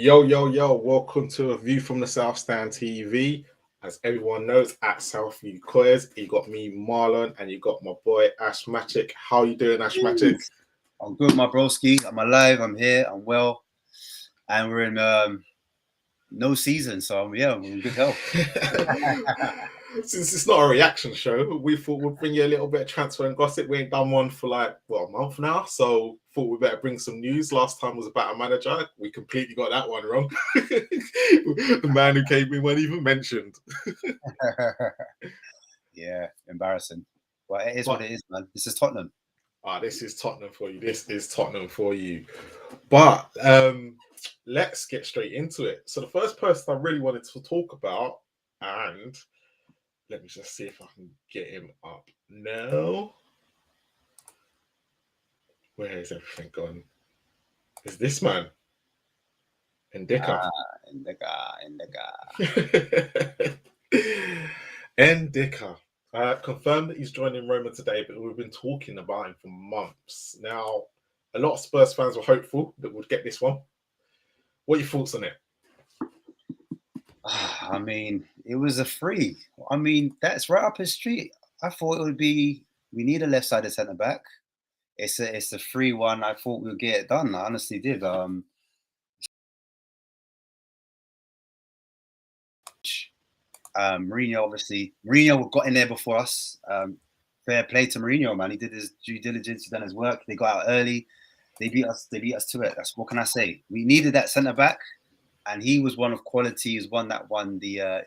Yo, yo, yo, welcome to a view from the South Stand TV. As everyone knows, at Southview Coys, you got me, Marlon, and you got my boy, Ashmatic. How you doing, Ashmatic? I'm good, my broski. I'm alive, I'm here, I'm well. And we're in no season, so we're in good health. Since it's not a reaction show, we thought we'd bring you a little bit of transfer and gossip. We ain't done one for a month now, so thought we better bring some news. Last time was about a manager. We completely got that one wrong. The man who came in wasn't even mentioned. Yeah, embarrassing. Well, it is what it is, man. This is Tottenham. This is Tottenham for you. This is Tottenham for you. But let's get straight into it. So the first person I really wanted to talk about, and let me just see if I can get him up now. Where is everything gone? Is this man? Ndicka. Ndicka. Ndicka. Confirmed that he's joining Roma today, but we've been talking about him for months. Now, a lot of Spurs fans were hopeful that we'd get this one. What are your thoughts on it? I mean, it was a free. I mean, that's right up his street. I thought it would be, we need a left-sided centre-back. It's a free one. I thought we'd get it done. I honestly did. Mourinho got in there before us. Fair play to Mourinho, man. He did his due diligence. He done his work. They got out early. They beat us to it. That's what can I say. We needed that centre back, and he was one of quality. He's one that won the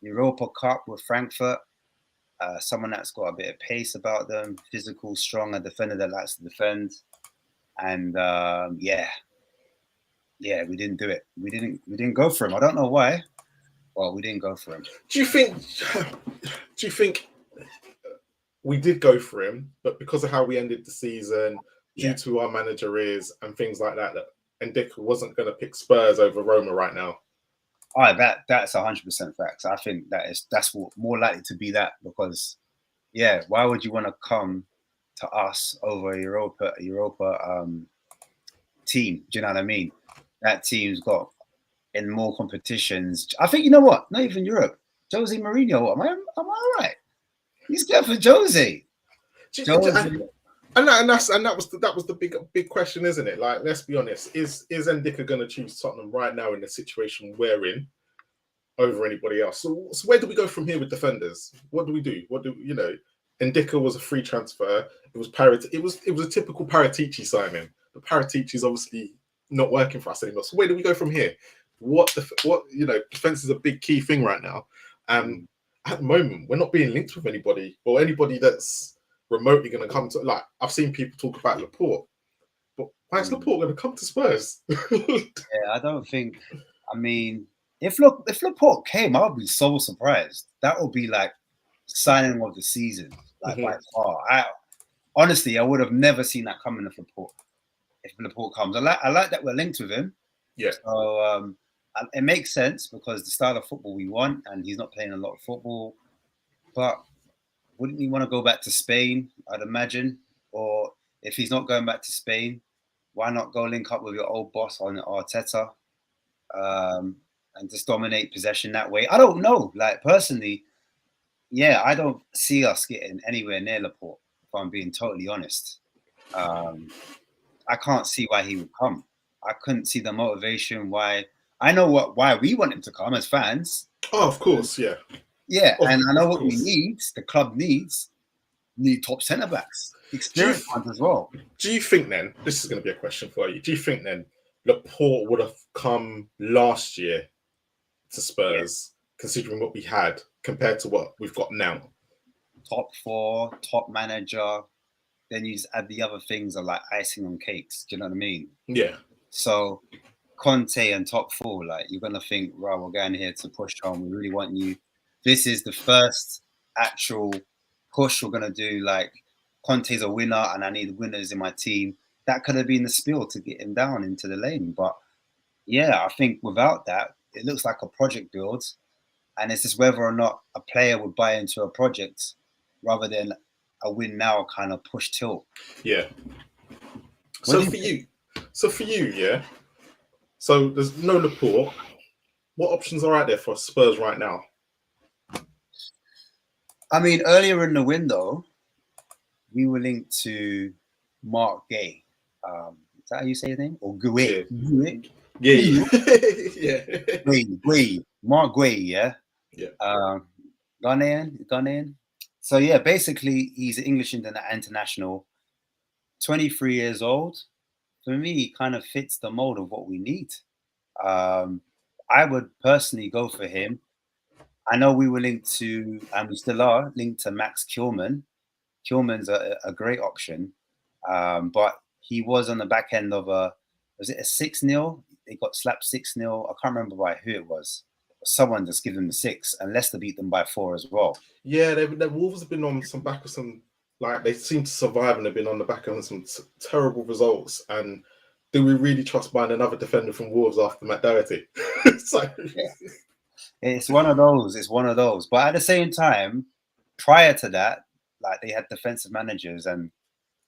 Europa Cup with Frankfurt. Someone that's got a bit of pace about them, physical, strong, a defender that likes to defend. And we didn't do it. We didn't go for him. I don't know why. Well, we didn't go for him. Do you think we did go for him, but because of how we ended the season, due to our manager and things like that Ndicka wasn't going to pick Spurs over Roma right now? Oh, that's 100% facts. I think that's what more likely to be that, because why would you want to come to us over a Europa team? Do you know what I mean? That team's got in more competitions. I think, you know what? Not even Europe. Jose Mourinho. Am I all right? He's good for Jose. And that was the big question, isn't it? Like, let's be honest. Is Ndicka going to choose Tottenham right now in the situation we're in over anybody else? So where do we go from here with defenders? What do we do? Ndicka was a free transfer. It was a typical Paratici signing. But Paratici's obviously not working for us anymore. So where do we go from here? Defense is a big key thing right now. And at the moment, we're not being linked with anybody or anybody that's remotely going to come to, like, I've seen people talk about Laporte, but why is Laporte going to come to Spurs? I don't think. I mean, if Laporte came, I would be so surprised. That would be like signing of the season, like by far. Honestly, I would have never seen that coming if Laporte comes. I like that we're linked with him. Yeah. So it makes sense because the style of football we want, and he's not playing a lot of football. But wouldn't he want to go back to Spain, I'd imagine? Or if he's not going back to Spain, why not go link up with your old boss on Arteta and just dominate possession that way? I don't know. Like, personally, I don't see us getting anywhere near Laporte, if I'm being totally honest. I can't see why he would come. I couldn't see the motivation why. I know why we want him to come as fans. Oh, of course, yeah. Yeah, and I know what we need. The club need top centre backs, experienced ones as well. Do you think then? This is going to be a question for you. Do you think then Laporte would have come last year to Spurs, considering what we had compared to what we've got now? Top 4, top manager. Then you just add the other things of like icing on cakes. Do you know what I mean? Yeah. So Conte and top 4, like, you're gonna think, right, we're going here to push on. We really want you. This is the first actual push we're gonna do. Like, Conte's a winner, and I need winners in my team. That could have been the spiel to get him down into the lane. But I think without that, it looks like a project build, and it's just whether or not a player would buy into a project rather than a win now kind of push tilt. Yeah. So for you, So there's no Laporte. What options are out there for Spurs right now? I mean, earlier in the window, we were linked to Mark Gay. Is that how you say his name? Or Gouet? Yeah. Yeah. Mark Gouet, yeah? Yeah. Ghanaian. So, yeah, basically, he's an English international, 23 years old. For me, he kind of fits the mold of what we need. I would personally go for him. I know we were linked to, and we still are, linked to Max Kilman. Kilman's a great option, but he was on the back end of was it a 6-0? They got slapped 6-0. I can't remember by who it was. Someone just gave them the 6, and Leicester beat them by 4 as well. Yeah, the Wolves have been on some back of some, like, they seem to survive, and they've been on the back of some terrible results. And do we really trust buying another defender from Wolves after Matt Doherty? Yeah. It's one of those. But at the same time, prior to that, like, they had defensive managers and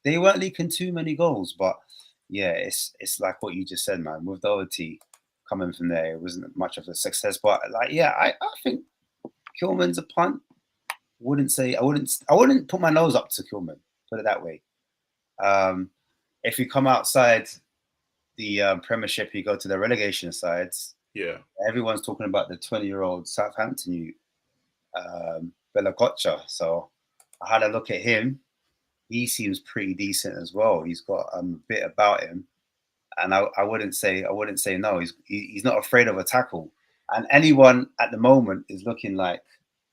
they weren't leaking too many goals. But yeah, it's like what you just said, man. With Doherty coming from there, it wasn't much of a success. But like, yeah, I think Kilman's a punt. I wouldn't put my nose up to Kilman, put it that way. If you come outside the Premiership, you go to the relegation sides. Yeah, everyone's talking about the 20-year-old Southampton youth, Bella Kocha. So I had a look at him. He seems pretty decent as well. He's got a bit about him, and I wouldn't say no. He's not afraid of a tackle, and anyone at the moment is looking like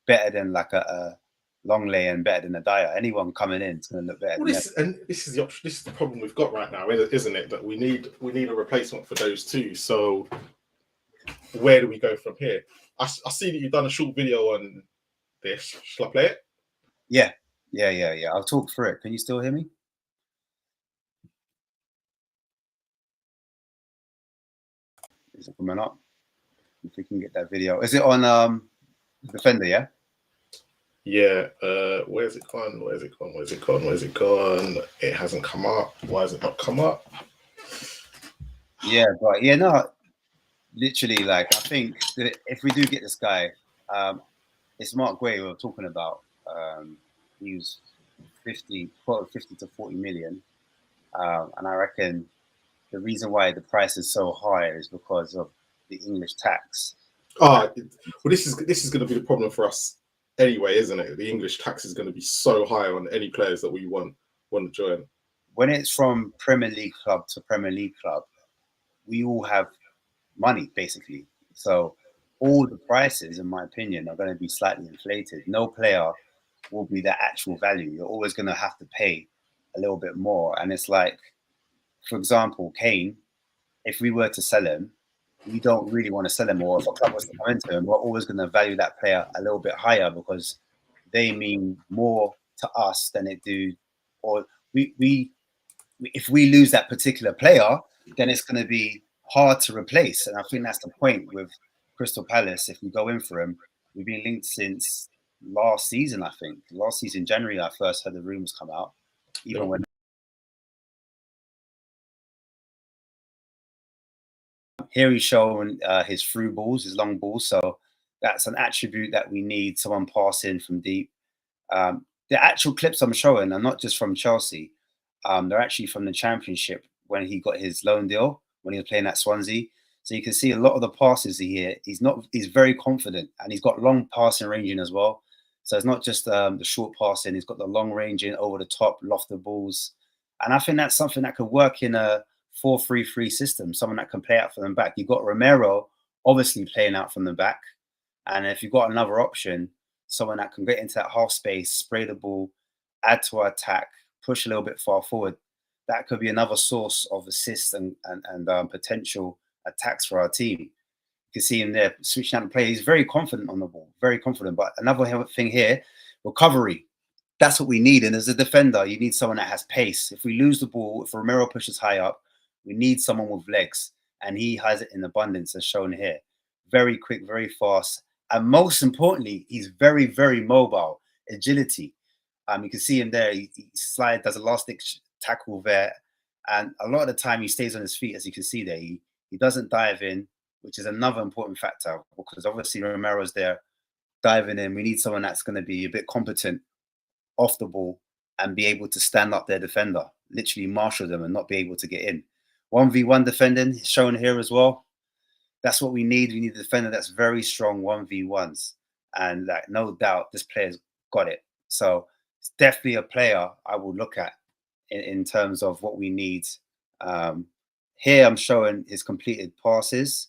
better than like a Longley and better than a Dyer. Anyone coming in is going to look better. Well, this is the option. This is the problem we've got right now, isn't it? That we need a replacement for those two. So where do we go from here? I see that you've done a short video on this. Shall I play it? Yeah. I'll talk through it. Can you still hear me? Is it coming up? If we can get that video. Is it on Defender, yeah? Yeah. Where's it gone? It hasn't come up. Why has it not come up? Yeah, but yeah, no. Literally, like, I think that if we do get this guy, it's Mark Gray we're talking about. He was 50 to 40 million. And I reckon the reason why the price is so high is because of the English tax. Well, this is going to be the problem for us anyway, isn't it? The English tax is going to be so high on any players that we want to join. When it's from Premier League club to Premier League club, we all have money, basically. So all the prices, in my opinion, are going to be slightly inflated. No player will be the actual value. You're always going to have to pay a little bit more. And it's like, for example, Kane, if we were to sell him, we don't really want to sell him, or if a club was to come into him, we're always going to value that player a little bit higher because they mean more to us than it do. Or if we lose that particular player, then it's going to be hard to replace. And I think that's the point with Crystal Palace. If we go in for him, we've been linked since last season, I think. Last season, January, I first heard the rumours come out. Even when here he's showing his through balls, his long balls. So that's an attribute that we need, someone passing from deep. The actual clips I'm showing are not just from Chelsea. They're actually from the Championship when he got his loan deal, when he was playing at Swansea. So you can see a lot of the passes he's very confident, and he's got long passing ranging as well. So it's not just the short passing, he's got the long ranging, over the top, lofted balls. And I think that's something that could work in a 4-3-3 system, someone that can play out from the back. You've got Romero obviously playing out from the back. And if you've got another option, someone that can get into that half space, spray the ball, add to our attack, push a little bit far forward, that could be another source of assists and potential attacks for our team. You can see him there switching out the play. He's very confident on the ball, very confident. But another thing here, recovery. That's what we need. And as a defender, you need someone that has pace. If we lose the ball, if Romero pushes high up, we need someone with legs. And he has it in abundance, as shown here. Very quick, very fast. And most importantly, he's very, very mobile. Agility. You can see him there. He does a last-ditch tackle there. And a lot of the time, he stays on his feet, as you can see there. He He doesn't dive in, which is another important factor because obviously Romero's there diving in. We need someone that's going to be a bit competent off the ball and be able to stand up their defender, literally marshal them and not be able to get in. 1v1 defending is shown here as well. That's what we need. We need a defender that's very strong 1v1s. And like, no doubt, this player's got it. So it's definitely a player I will look at in terms of what we need. Here I'm showing his completed passes.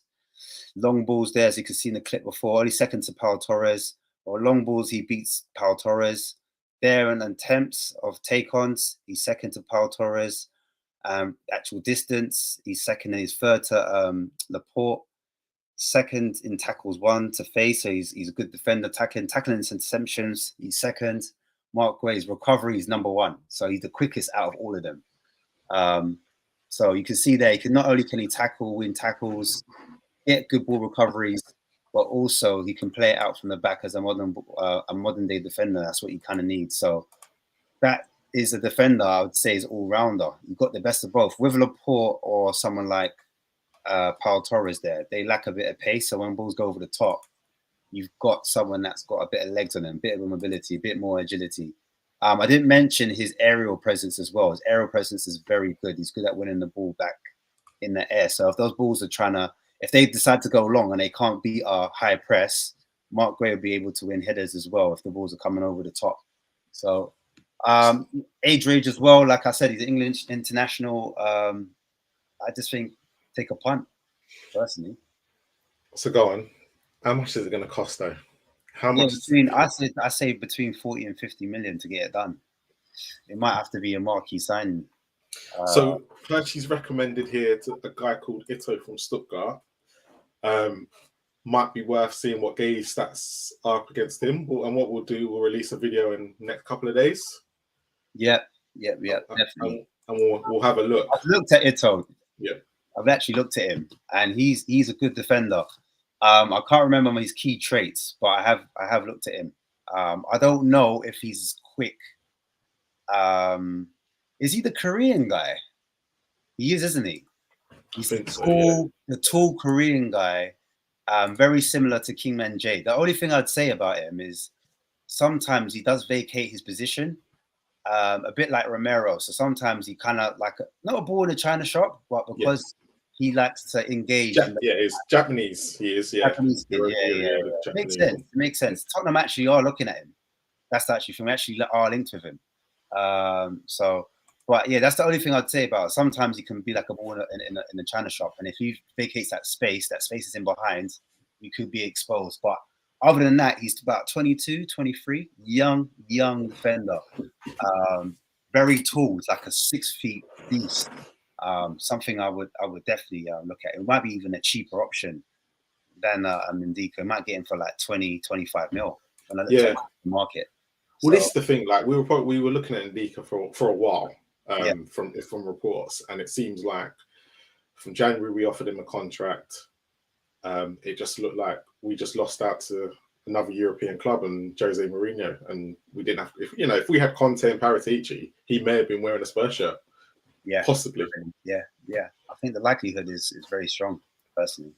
Long balls there, as you can see in the clip before, only second to Pau Torres. Or long balls, he beats Pau Torres. There in attempts of take-ons, he's second to Pau Torres. Actual distance, he's second and he's third to Laporte. Second in tackles 1 to face, so he's a good defender. Tackling interceptions, he's second. Mark Guay's recovery is number 1, so he's the quickest out of all of them. So you can see there, not only can he tackle, win tackles, get good ball recoveries, but also he can play it out from the back as a modern day defender. That's what you kind of need. So that is a defender I would say is all rounder. You've got the best of both. With Laporte or someone like Pau Torres there, they lack a bit of pace. So when balls go over the top, you've got someone that's got a bit of legs on them, a bit of mobility, a bit more agility. I didn't mention his aerial presence as well. His aerial presence is very good. He's good at winning the ball back in the air. So if those balls are if they decide to go long and they can't beat a high press, Mark Guay will be able to win headers as well if the balls are coming over the top. So age range as well. Like I said, he's an English international. I just think take a punt, personally. So go on. How much is it going to cost, though? How much? I say between 40 and 50 million to get it done. It might have to be a marquee signing. So Percy's recommended here to a guy called Ito from Stuttgart. Might be worth seeing what Gay's stats are up against him. And what we'll do, we'll release a video in the next couple of days. Yep, definitely. And we'll have a look. I've looked at Ito. Yeah. I've actually looked at him, and he's a good defender. I can't remember his key traits, but I have looked at him. I don't know if he's quick. Is he the Korean guy? He is, isn't he? He's the tall Korean guy, very similar to Kingman J. The only thing I'd say about him is sometimes he does vacate his position, a bit like Romero. So sometimes he kind of like not a ball in a china shop, but because he likes to engage. He's Japanese. He is, Japanese kid. Yeah. It makes sense. Tottenham actually are looking at him. That's actually from actually are linked with him. But yeah, that's the only thing I'd say about it. Sometimes he can be like a ball in a china shop, and if he vacates that space is in behind, you could be exposed. But other than that, he's about 22, 23, young defender. Very tall, like a 6 feet beast. Something I would definitely look at. It might be even a cheaper option than Ndicka. It might get him for like 20, 25 mil on the market. Well, this is the thing. Like we were looking at Ndicka for a while from reports, and it seems like from January we offered him a contract. It just looked like we just lost out to another European club and Jose Mourinho, and we didn't have. If we had Conte and Paratici, he may have been wearing a Spurs shirt. Yeah, possibly. Yeah. I think the likelihood is very strong, personally.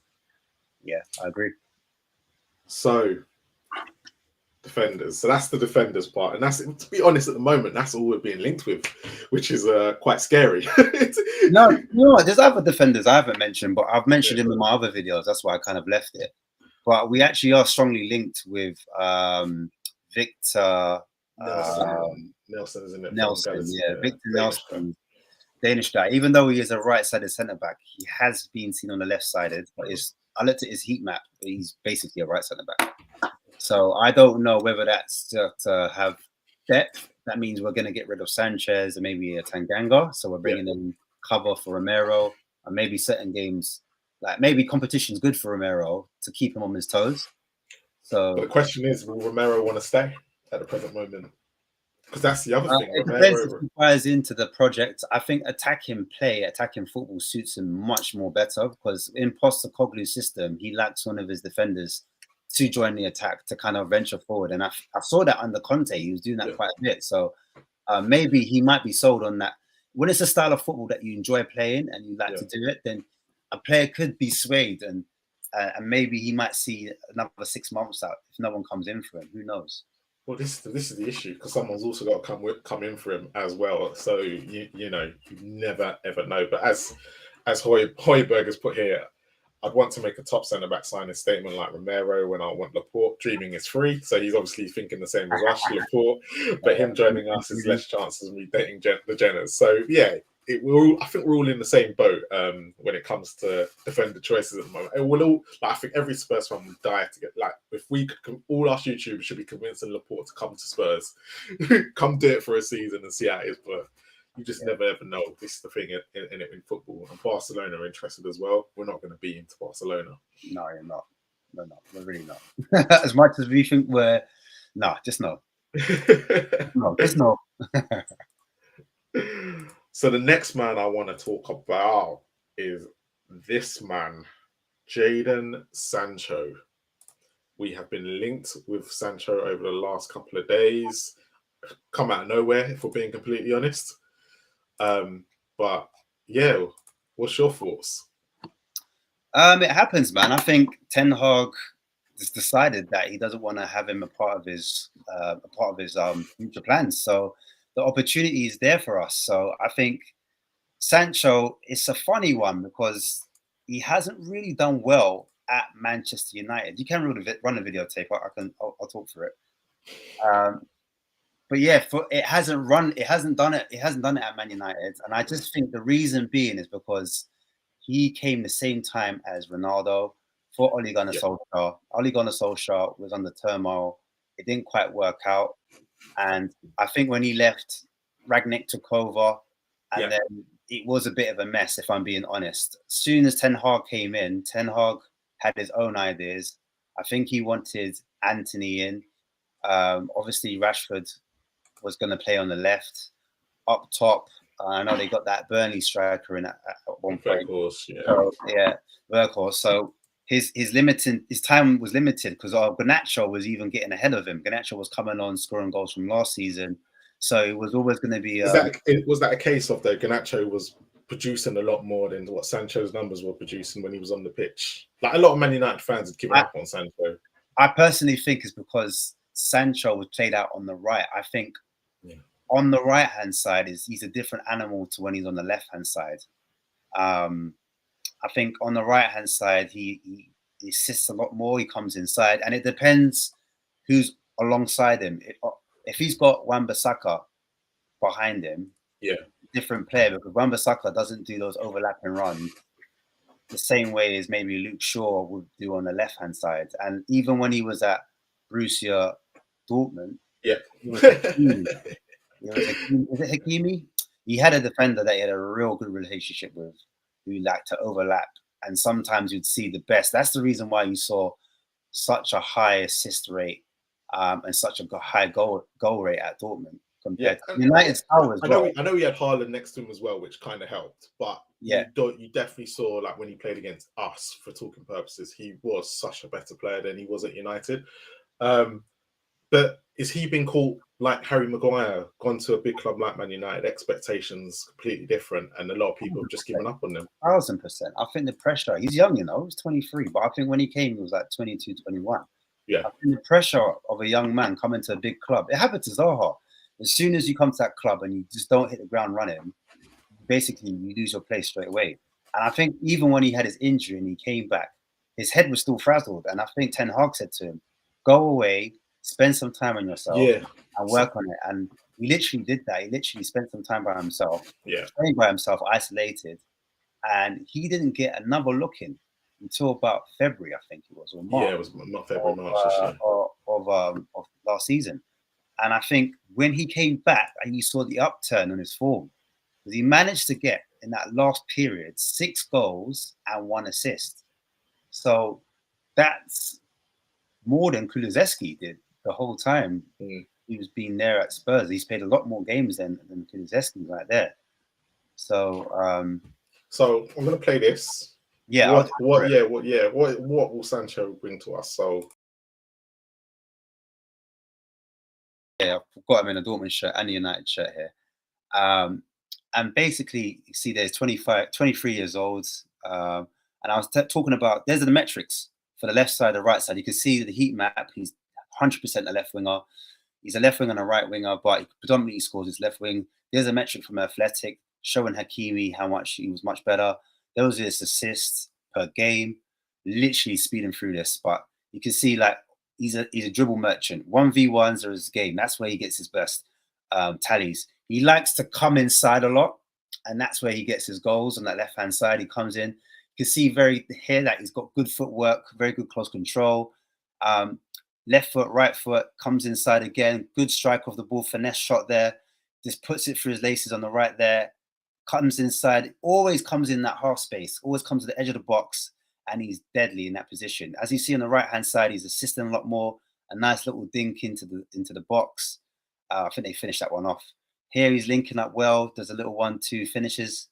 Yeah, I agree. So, defenders. So that's the defenders part, and that's, to be honest, at the moment, that's all we're being linked with, which is quite scary. No, there's other defenders I haven't mentioned, but I've mentioned them in my other videos. That's why I kind of left it. But we actually are strongly linked with Victor Nelson, isn't it? Nelson, Victor Nelson. Danish guy, even though he is a right-sided centre-back, he has been seen on the left-sided. But I looked at his heat map. He's basically a right centre-back. So I don't know whether that's to have depth. That means we're going to get rid of Sanchez and maybe a Tanganga. So we're bringing in cover for Romero, and maybe certain games, like maybe competition's good for Romero to keep him on his toes. So but the question is, will Romero want to stay at the present moment? Because that's the other thing. It depends if he buys into the project. I think attacking football suits him much more better, because in Postecoglou's system, he lacks one of his defenders to join the attack, to kind of venture forward. And I saw that under Conte. He was doing that quite a bit. So maybe he might be sold on that. When it's a style of football that you enjoy playing and you like to do it, then a player could be swayed and maybe he might see another 6 months out if no one comes in for him. Who knows? Well, this is the issue, because someone's also got to come in for him as well. So you know, you never ever know. But as Højbjerg has put here, I'd want to make a top centre back signing statement like Romero when I want Laporte. Dreaming is free, so he's obviously thinking the same as us, Laporte. But him joining us is less chances of me dating the Jenners. So yeah. I think we're all in the same boat when it comes to defender choices at the moment. It will all, like, I think every Spurs fan would die to get, like, if we could, all us YouTubers should be convincing Laporte to come to Spurs, come do it for a season and see how it is. But you just never ever know. This is the thing in football. And Barcelona are interested as well. We're not going to be into Barcelona. No, you're not. No, we're really not. As much as we think we're, just no. No, just no. So the next man I want to talk about is this man, Jadon Sancho. We have been linked with Sancho over the last couple of days. Come out of nowhere, if we're being completely honest. But yeah, what's your thoughts? It happens, man. I think Ten Hag has decided that he doesn't want to have him a part of his future plans. So the opportunity is there for us. So I think Sancho is a funny one because he hasn't really done well at Manchester United. You can run a videotape. I'll talk through it. But yeah, it hasn't done it at Man United. And I just think the reason being is because he came the same time as Ronaldo for Ole Gunnar Solskjaer. Ole Gunnar Solskjaer was under turmoil. It didn't quite work out. And I think when he left, Ragnick took over, and then it was a bit of a mess, if I'm being honest. As soon as Ten Hag came in, Ten Hag had his own ideas. I think he wanted Anthony in. Obviously, Rashford was going to play on the left. Up top, I know they got that Burnley striker in at one point. Workhorse. So his time was limited because Garnacho was even getting ahead of him. Garnacho was coming on, scoring goals from last season. So it was always going to be. Was that a case of Garnacho was producing a lot more than what Sancho's numbers were producing when he was on the pitch? Like, a lot of Man United fans had given up on Sancho. I personally think it's because Sancho was played out on the right. I think on the right hand side he's a different animal to when he's on the left hand side. I think on the right hand side he assists a lot more. He comes inside, and it depends who's alongside him. If he's got Wan-Bissaka behind him, different player, because Wan-Bissaka doesn't do those overlapping runs the same way as maybe Luke Shaw would do on the left-hand side. And even when he was at Borussia Dortmund, was it Hakimi? He had a defender that he had a real good relationship with, who liked to overlap, and sometimes you'd see the best. That's the reason why you saw such a high assist rate and such a high goal rate at Dortmund compared to United's power as well. I know he had Haaland next to him as well, which kind of helped. But you definitely saw, like, when he played against us, for talking purposes, he was such a better player than he was at United. But is he been called like Harry Maguire, gone to a big club like Man United, expectations completely different, and a lot of people have just given up on them? 1,000%. I think the pressure, he's young, he's 23, but I think when he came, he was like 22, 21. Yeah. I think the pressure of a young man coming to a big club, it happened to Zaha. As soon as you come to that club and you just don't hit the ground running, basically you lose your place straight away. And I think even when he had his injury and he came back, his head was still frazzled. And I think Ten Hag said to him, go away, spend some time on yourself and work on it. And he literally did that. He literally spent some time by himself, trained by himself, isolated. And he didn't get another look in until about February, I think it was, or March. Yeah, it was not February, March. Of last season. And I think when he came back and you saw the upturn on his form, because he managed to get, in that last period, 6 goals and 1 assist. So that's more than Kulusevski did the whole time he was being there at Spurs. He's played a lot more games than Kulusevski right there. So I'm going to play this. Yeah. What will Sancho bring to us? So I've got him in a Dortmund shirt and a United shirt here. And basically, you see, there's 23 years old. And I was talking about, there's the metrics for the left side, the right side. You can see the heat map. He's 100% a left winger. He's a left wing and a right winger, but he predominantly scores his left wing. There's a metric from Athletic showing Hakimi how much he was much better. Those are his assists per game, literally speeding through this. But you can see like he's a dribble merchant. 1v1s are his game. That's where he gets his best tallies. He likes to come inside a lot, and that's where he gets his goals on that left-hand side. He comes in. You can see here that he's got good footwork, very good close control. Left foot, right foot, comes inside again. Good strike of the ball, finesse shot there. Just puts it through his laces on the right there. Comes inside, always comes in that half space, always comes to the edge of the box, and he's deadly in that position. As you see on the right-hand side, he's assisting a lot more. A nice little dink into the box. I think they finished that one off. Here he's linking up well. Does a little 1-2 finishes.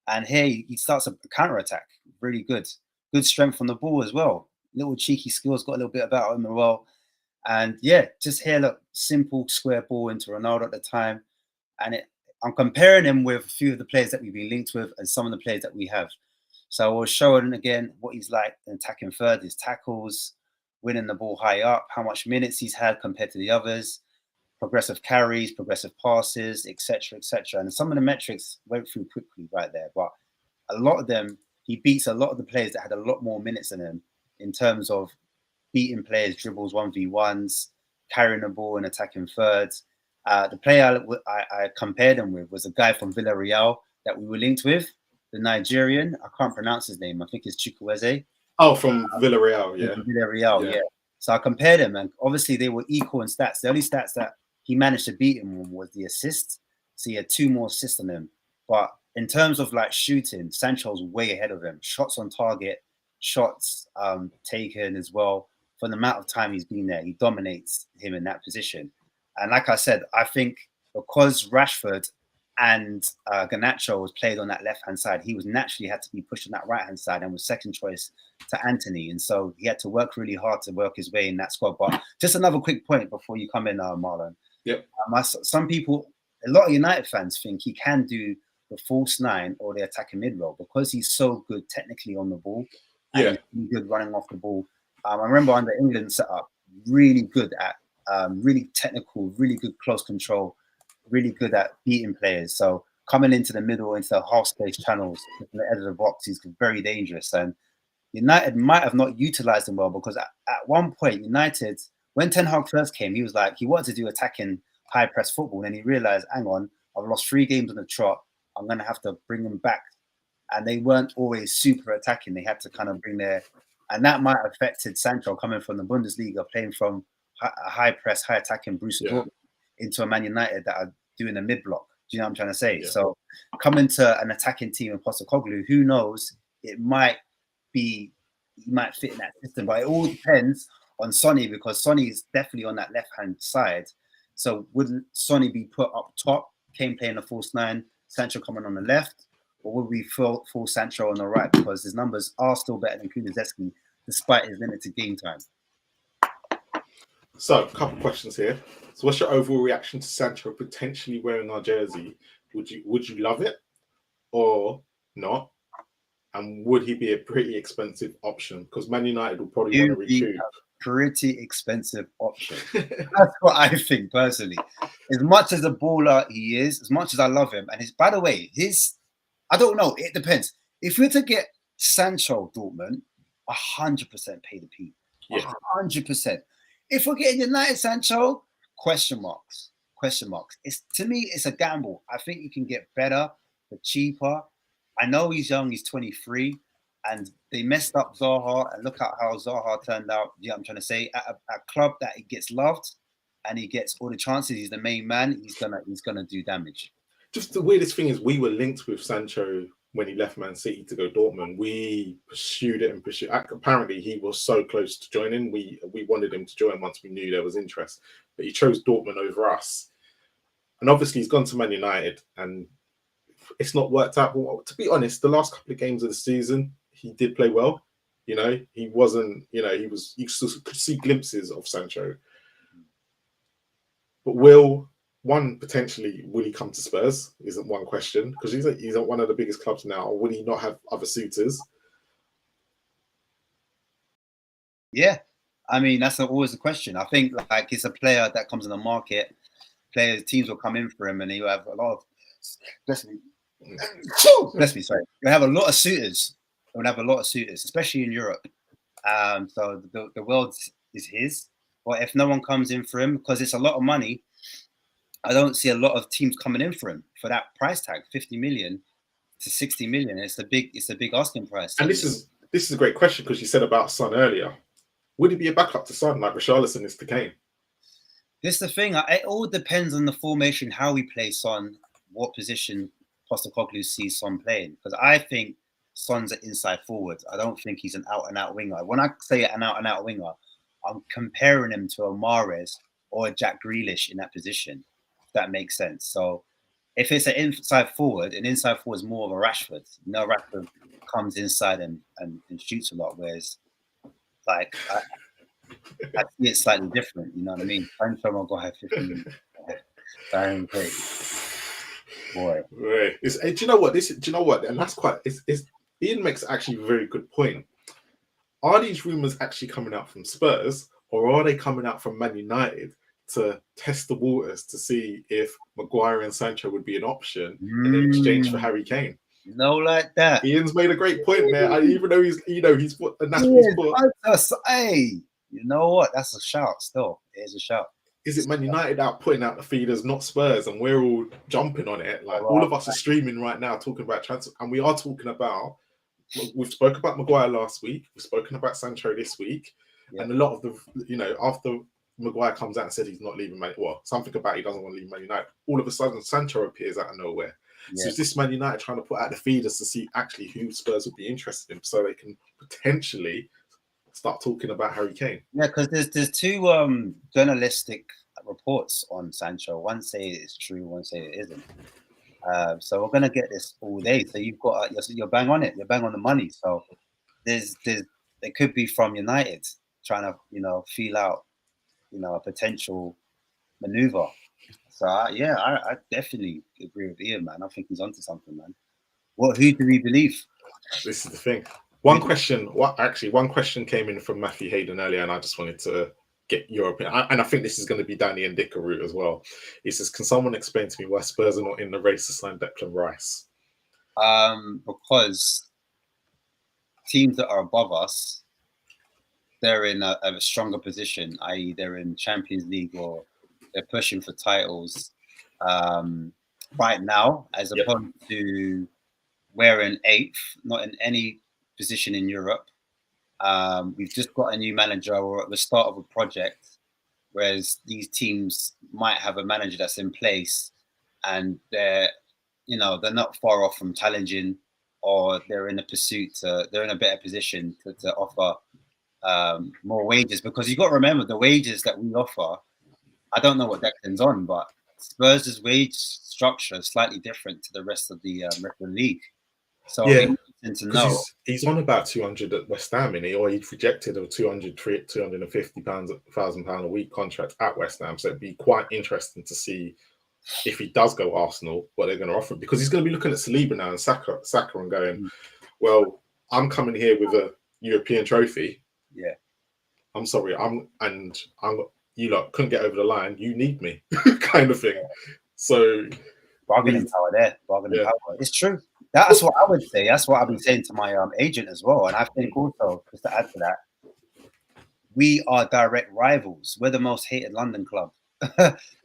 And here he starts a counter-attack. Really good. Good strength on the ball as well. Little cheeky skills, got a little bit about him as well. And yeah, just here, look, simple square ball into Ronaldo at the time. And I'm comparing him with a few of the players that we've been linked with and some of the players that we have. So I was showing again what he's like in attacking third, his tackles, winning the ball high up, how much minutes he's had compared to the others, progressive carries, progressive passes, etc., etc. And some of the metrics went through quickly right there, but a lot of them, he beats a lot of the players that had a lot more minutes than him in terms of beating players, dribbles, 1v1s, carrying the ball and attacking thirds. The player I compared him with was a guy from Villarreal that we were linked with, the Nigerian. I can't pronounce his name. I think it's Chukwueze. Oh, from Villarreal, yeah. Villarreal, yeah. So I compared him, and obviously they were equal in stats. The only stats that he managed to beat him on was the assist. So he had 2 more assists than him. But in terms of like shooting, Sancho's way ahead of him. Shots on target, shots taken as well. For the amount of time he's been there, he dominates him in that position. And like I said, I think because Rashford and Garnacho was played on that left-hand side, he was naturally had to be pushed on that right-hand side and was second choice to Anthony. And so he had to work really hard to work his way in that squad. But just another quick point before you come in, Marlon. Yep. Some people, a lot of United fans think he can do the false 9 or the attacking mid-role because he's so good technically on the ball. And he's good running off the ball. I remember under England setup, really good at really technical, really good close control, really good at beating players. So coming into the middle, into the half space channels, in the edge of the box, he's very dangerous. And United might have not utilized him well because at one point, United, when Ten Hag first came, he was like, he wanted to do attacking high press football. And then he realized, hang on, I've lost 3 games on the trot. I'm going to have to bring them back. And they weren't always super attacking. They had to kind of bring their, and that might have affected Sancho coming from the Bundesliga, playing from a high press, high attacking Borussia Dortmund into a Man United that are doing a mid block. Do you know what I'm trying to say? Yeah. So coming to an attacking team in Postecoglou, who knows? It might be, he might fit in that system, but it all depends on Sonny because Sonny is definitely on that left hand side. So would Sonny be put up top, Kane playing a false 9, Sancho coming on the left, or would we full Sancho on the right because his numbers are still better than Kulusevski despite his limited game time? So, a couple of questions here. So, what's your overall reaction to Sancho potentially wearing our jersey? Would you love it or not? And would he be a pretty expensive option? Because Man United will probably want to recoup. Pretty expensive option. That's what I think personally. As much as a baller he is, as much as I love him, and by the way, I don't know. It depends. If we're to get Sancho Dortmund, 100% pay the P. 100%. If we're getting United Sancho, question marks. To me, it's a gamble. I think you can get better, but cheaper. I know he's young. He's 23, and they messed up Zaha. And look at how Zaha turned out. You know what I'm trying to say? At a club that he gets loved, and he gets all the chances. He's the main man. He's gonna do damage. Just the weirdest thing is we were linked with Sancho when he left Man City to go Dortmund. We pursued it and pursued. Apparently, he was so close to joining. We wanted him to join once we knew there was interest, but he chose Dortmund over us. And obviously, he's gone to Man United, and it's not worked out. Well, to be honest, the last couple of games of the season, he did play well. You know, he wasn't. You know, you could see glimpses of Sancho. But will he come to Spurs? Isn't one question because he's at one of the biggest clubs now. Or will he not have other suitors? Yeah, I mean that's always the question. I think like it's a player that comes in the market. Teams will come in for him, and you have a lot of. Bless me. Bless me. Sorry, you have a lot of suitors. You'll have a lot of suitors, especially in Europe. So the world is his. But if no one comes in for him, because it's a lot of money, I don't see a lot of teams coming in for him for that price tag, 50 million to 60 million. It's a big asking price. And this is a great question because you said about Son earlier. Would he be a backup to Son like Richarlison is to Kane? This is the thing. It all depends on the formation, how we play Son, what position Postecoglou sees Son playing. Because I think Son's an inside forward. I don't think he's an out-and-out winger. When I say an out-and-out winger, I'm comparing him to a Mahrez or a Jack Grealish in that position, if that makes sense. So if it's an inside forward is more of a Rashford. You know, Rashford comes inside and shoots a lot, whereas like I see it slightly different. You know what I mean? Sancho will go have 15. Boy. Right. Do you know what? Do you know what? And that's quite. Ian makes actually a very good point. Are these rumours actually coming out from Spurs, or are they coming out from Man United to test the waters to see if Maguire and Sancho would be an option in exchange for Harry Kane? No, like that. Ian's made a great point there. Even though he's put, and that's what he's put. Hey, you know what? That's a shout. Still, it is a shout. Is it Man United out putting out the feeders, not Spurs, and we're all jumping on it? Like all of us are streaming right now, talking about transfer, and we are talking about. We've spoken about Maguire last week. We've spoken about Sancho this week, and a lot of the, after Maguire comes out and said he's not leaving Man, well, something about he doesn't want to leave Man United. All of a sudden, Sancho appears out of nowhere. Yeah. So is this Man United trying to put out the feeders to see actually who Spurs would be interested in, so they can potentially start talking about Harry Kane? Yeah, because there's two journalistic reports on Sancho. One say it's true, one say it isn't. So we're gonna get this all day. So you've got you're bang on it. You're bang on the money. So it could be from United trying to feel out a potential maneuver. So I definitely agree with Ian, man. I think he's onto something, man. Who do we believe? This is the thing. One question came in from Matthew Hayden earlier, and I just wanted to get your opinion. And I think this is going to be down the Ndicka route as well. He says, can someone explain to me why Spurs are not in the race to sign Declan Rice? Because teams that are above us, they're in a stronger position, i.e. they're in Champions League or they're pushing for titles right now, as opposed to we're in 8th, not in any position in Europe. We've just got a new manager or at the start of a project, whereas these teams might have a manager that's in place and they're not far off from challenging, or they're in a better position to offer more wages, because you've got to remember the wages that we offer. I don't know what Declan's on, but Spurs' wage structure is slightly different to the rest of the league. So to know he's on about 200 at West Ham, or he'd rejected a 250,000 pound a week contract at West Ham. So it'd be quite interesting to see if he does go Arsenal, what they're going to offer him, because he's going to be looking at Saliba now and Saka and going, well, I'm coming here with a European trophy. Yeah, I'm sorry, you lot couldn't get over the line. You need me, kind of thing. So bargaining power there, power. It's true. That's what I would say. That's what I've been saying to my agent as well. And I think also, just to add to that, we are direct rivals. We're the most hated London club.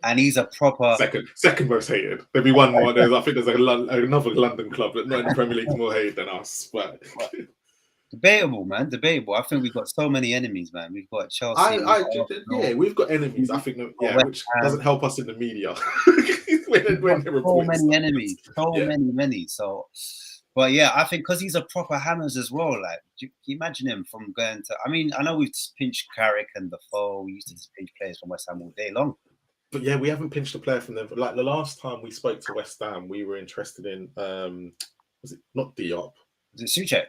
And he's a proper second most hated. There'll be one more. I think there's another London club that not in the Premier League is more hated than us. But debatable, man. Debatable. I think we've got so many enemies, man. We've got Chelsea. We've got enemies. I think which doesn't help us in the media. when so many enemies, many. So, but yeah, I think because he's a proper Hammers as well. Like, can you imagine him from going to? I mean, I know we've pinched Carrick and Defoe. We used to just pinch players from West Ham all day long. But yeah, we haven't pinched a player from them. Like the last time we spoke to West Ham, we were interested in was it not Diop? Was it Souček?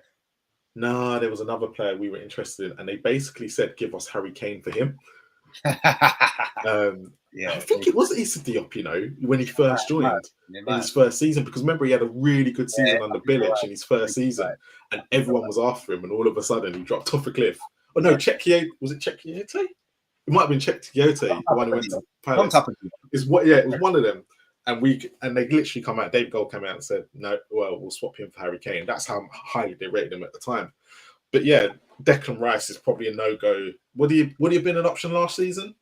No, there was another player we were interested in, and they basically said, "Give us Harry Kane for him." I think it was Issa Diop, when he first joined in his first season, because remember he had a really good season under Bilic in his first season, and everyone was after him, and all of a sudden he dropped off a cliff. Oh no, Cheick. Was it Cheick Kouyaté? It might have been Cheick Kouyaté, the one who went to Palace. It was one of them. And they literally come out. David Gold came out and said, "No, well, we'll swap him for Harry Kane." That's how highly they rated him at the time. But yeah, Declan Rice is probably a no-go. Would he have been an option last season?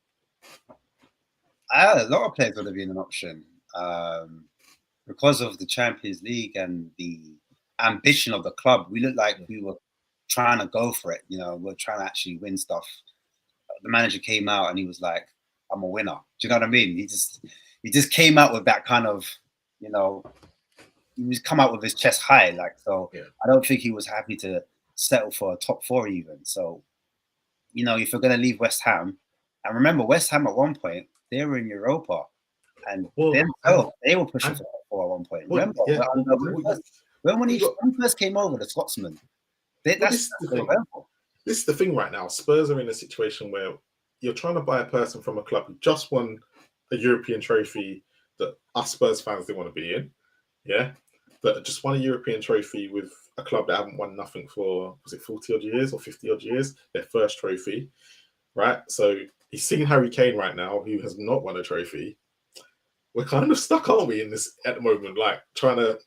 A lot of players would have been an option because of the Champions League and the ambition of the club. We looked like we were trying to go for it. We're trying to actually win stuff. The manager came out and he was like, "I'm a winner." Do you know what I mean? He just came out with that kind of, he was come out with his chest high. I don't think he was happy to settle for a top 4 even. So, if you're going to leave West Ham, and remember, West Ham at one point, they were in Europa, and they were pushing for top 4 at one point. Remember, when he first came over, the Scotsman, this is the thing right now. Spurs are in a situation where you're trying to buy a person from a club who just won a European trophy that us Spurs fans didn't want to be in, that just won a European trophy with a club that haven't won nothing for, was it 40 odd years or 50 odd years, their first trophy, right? So he's seeing Harry Kane right now, who has not won a trophy. We're kind of stuck, aren't we, in this at the moment, like trying to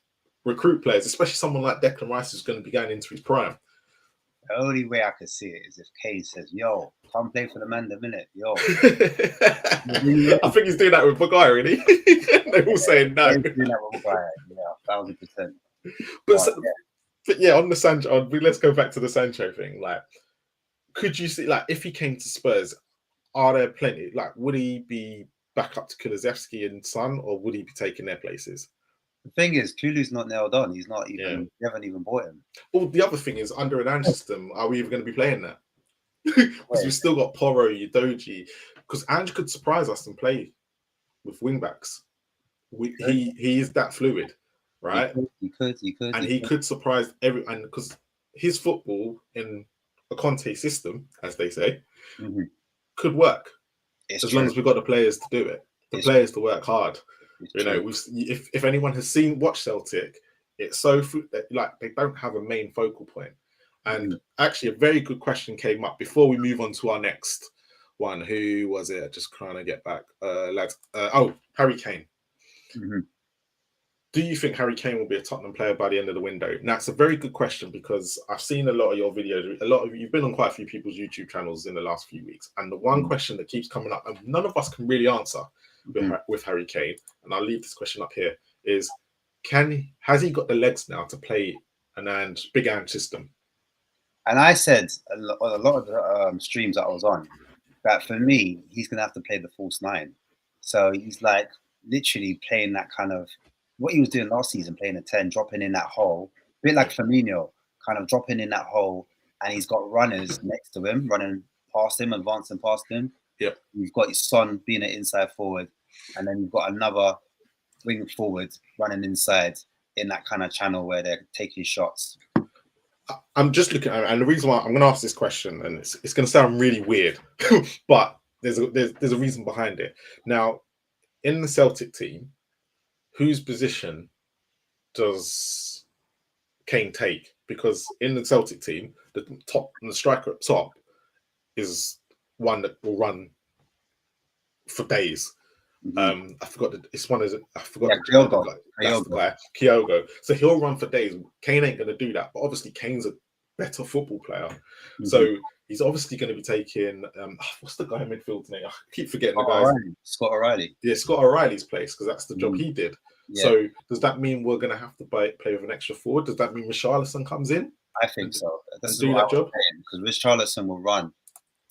recruit players, especially someone like Declan Rice who's going to be going into his prime. The only way I could see it is if Kane says, "Yo, come play for the man the minute, yo." I think he's doing that with Vicario, isn't he? They're all saying no. He's doing that with Vicario, 1,000%. But yeah, on the Sancho, let's go back to the Sancho thing. Like, could you see, like, if he came to Spurs, are there plenty? Like, would he be back up to Kulusevski and Son, or would he be taking their places? The thing is, Kulu's not nailed on. He's not even. We haven't even bought him. Well, the other thing is, under an Ange system, are we even going to be playing that? Because we've still got Porro, Udogie. Because Ange could surprise us and play with wing backs. He is that fluid, right? He could. And he could surprise everyone, because his football in a Conte system, as they say, could work. As long as we've got the players to do it. The players to work hard. If anyone has watched Celtic, it's so like they don't have a main focal point. And actually, a very good question came up before we move on to our next one. Who was it? Just trying to get back, lads. Harry Kane. Do you think Harry Kane will be a Tottenham player by the end of the window? Now, it's a very good question because I've seen a lot of your videos. You've been on quite a few people's YouTube channels in the last few weeks, and the one question that keeps coming up, and none of us can really answer with Harry Kane, and I'll leave this question up here, is has he got the legs now to play an Big Ange system? And I said a lot of the streams that I was on that for me, he's going to have to play the false 9. So he's like literally playing that kind of what he was doing last season, playing a 10, dropping in that hole, a bit like Firmino, kind of dropping in that hole, and he's got runners next to him, running past him, advancing past him. Yep. You've got his son being an inside forward, and then you've got another wing forward running inside in that kind of channel where they're taking shots. I'm just looking at, and the reason why I'm going to ask this question, and it's going to sound really weird, but there's a reason behind it. Now, in the Celtic team, whose position does Kane take? Because in the Celtic team, the striker at top is one that will run for days. I forgot it's one of I forgot Kyogo. That's the guy, Kyogo. So he'll run for days. Kane ain't going to do that, but obviously Kane's a better football player, so he's obviously going to be taking what's the guy in midfield name? I keep forgetting the guy. Scott O'Reilly. Yeah, Scott O'Reilly's place, because that's the job he did. Yeah. So does that mean we're going to have to play with an extra forward? Does that mean Richarlison comes in? I think so. That's do that job, because Richarlison will run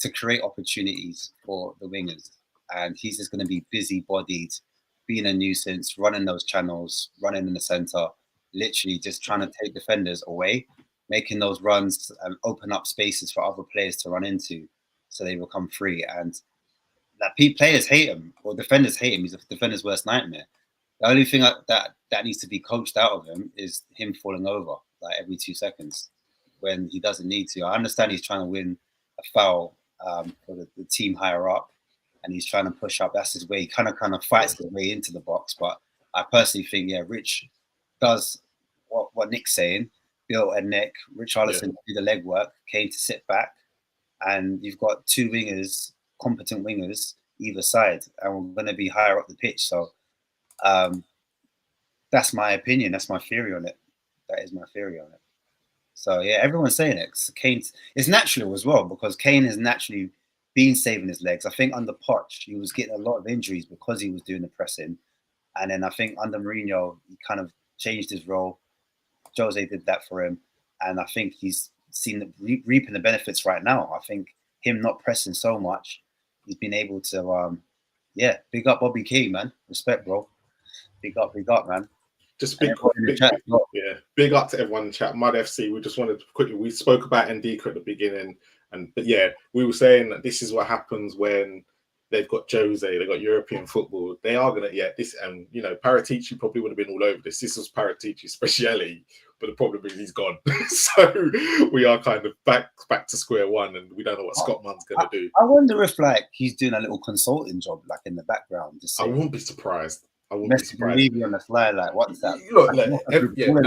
to create opportunities for the wingers. And he's just going to be busy-bodied, being a nuisance, running those channels, running in the centre, literally just trying to take defenders away, making those runs and open up spaces for other players to run into so they will come free. And that players hate him, or defenders hate him. He's a defender's worst nightmare. The only thing that needs to be coached out of him is him falling over like every 2 seconds when he doesn't need to. I understand he's trying to win a foul for the team higher up, and he's trying to push up. That's his way. He kind of fights his way into the box. But I personally think, Rich does what Nick's saying, build a neck, Richarlison to do the legwork, Kane to sit back, and you've got two wingers, competent wingers either side, and we're going to be higher up the pitch. So that's my opinion. That's my theory on it. That is my theory on it. So yeah, everyone's saying it. Kane's, it's natural as well because Kane has naturally been saving his legs. I think under Poch, he was getting a lot of injuries because he was doing the pressing, and then I think under Mourinho, he kind of changed his role. Jose did that for him, and I think he's seen reaping the benefits right now. I think him not pressing so much, he's been able to, big up Bobby King, man. Respect, bro. Big up, man. Just big up to everyone in the chat. Mud FC, we just wanted to quickly, we spoke about Ndicka at the beginning, but yeah, we were saying that this is what happens when they've got Jose, they've got European football. They are going to, this, and you know, Paratici probably would have been all over this. This was Paratici's speciality, but the problem is he's gone. So we are kind of back to square one, and we don't know what Scott Munn's going to do. I wonder if like he's doing a little consulting job, like in the background. Just I wouldn't be surprised. I wouldn't be surprised. Levy on the fly, like what's that? Look, a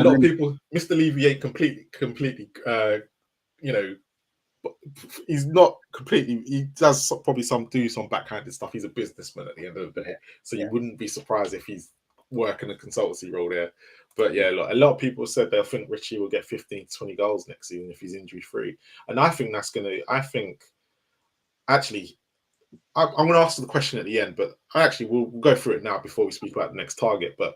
lot of people, Mr. Levy ain't completely, he's not completely. He does probably do some backhanded stuff. He's a businessman at the end of the day, so you wouldn't be surprised if he's working a consultancy role there. But yeah, look, a lot of people said they'll think Richie will get 15 to 20 goals next season if he's injury free, and I think that's gonna. I think actually. I'm going to ask the question at the end, but we'll go through it now before we speak about the next target. But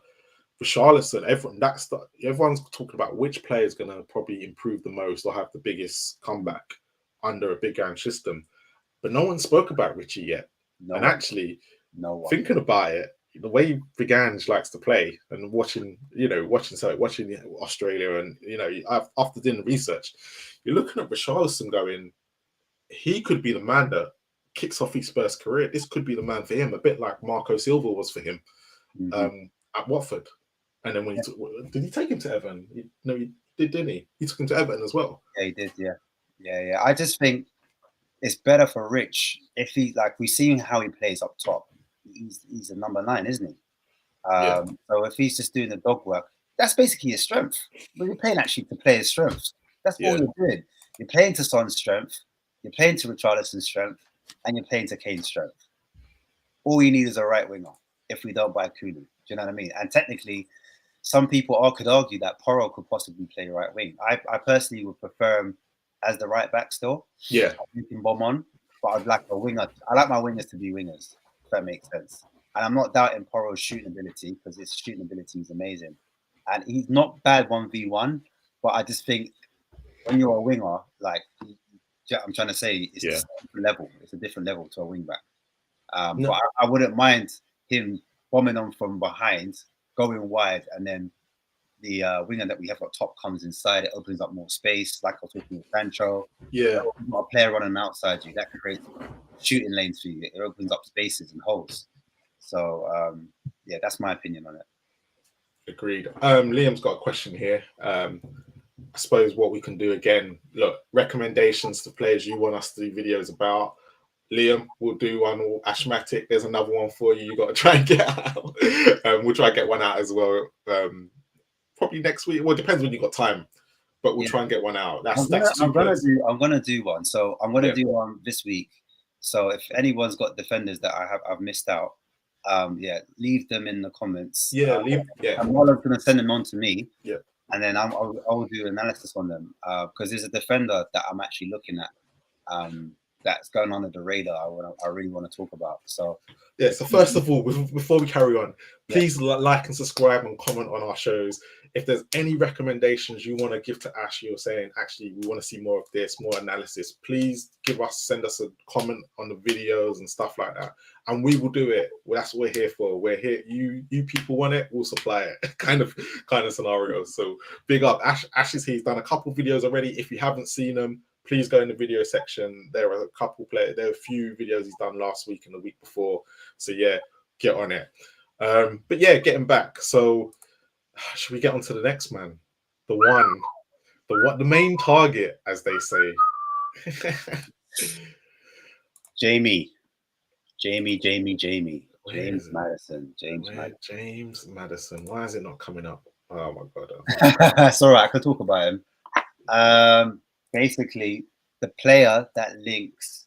for Richarlison, everyone's talking about which player is going to probably improve the most or have the biggest comeback under a big gang system. But no one spoke about Richie yet. Thinking about it, the way Viganj likes to play and watching Australia and, after doing the research, you're looking at Richarlison going, he could be the man that kicks off his Spurs career. This could be the man for him, a bit like Marco Silva was for him at Watford. And then when did he take him to Everton? No, he did, didn't he? He took him to Everton as well. Yeah, he did. Yeah. I just think it's better for Rich if he we've seen how he plays up top. He's a number 9, isn't he? So if he's just doing the dog work, that's basically his strength. But you're playing actually to play his strengths. That's all you're doing. You're playing to Son's strength. You're playing to Richarlison's strength. And you're playing to Kane's strength. All you need is a right winger if we don't buy Kulu. Do you know what I mean? And technically, some people could argue that Porro could possibly play right wing. I personally would prefer him as the right back still. Yeah. You can bomb on, but I'd like a winger. I like my wingers to be wingers, if that makes sense. And I'm not doubting Porro's shooting ability because his shooting ability is amazing. And he's not bad 1v1, but I just think when you're a winger, I'm trying to say it's a different level. It's a different level to a wing back. But I wouldn't mind him bombing on from behind, going wide, and then the winger that we have up top comes inside. It opens up more space, like I was talking with Sancho. Yeah. You've got a player running outside you. That creates shooting lanes for you. It opens up spaces and holes. So, that's my opinion on it. Agreed. Liam's got a question here. I suppose what we can do again, look, recommendations to players you want us to do videos about. Liam, we'll do one. Ashmatic, there's another one for you. You got to try and get out. We'll try and get one out as well. Probably next week. Well, it depends when you got time, but we'll try and get one out. I'm gonna do one. So I'm gonna do one this week. So if anyone's got defenders that I've missed out, leave them in the comments. And Marlon's gonna send them on to me. Yeah. And then I'll do analysis on them because there's a defender that I'm actually looking at that's going under the radar. I really want to talk about. So so first of all, before we carry on, please like and subscribe and comment on our shows. If there's any recommendations you want to give to Ash, you're saying actually we want to see more of this, more analysis, please send us a comment on the videos and stuff like that, and we will do it. That's what we're here for. We're here. You people want it, we'll supply it. kind of scenario. So big up Ash is here. He's done a couple videos already. If you haven't seen them, please go in the video section. There are a few videos he's done last week and the week before. So get on it. But getting back. So should we get on to the next man? The main target, as they say. James Maddison. James Maddison. Why is it not coming up? Oh my god. It's all right. I could talk about him. Basically, the player that links.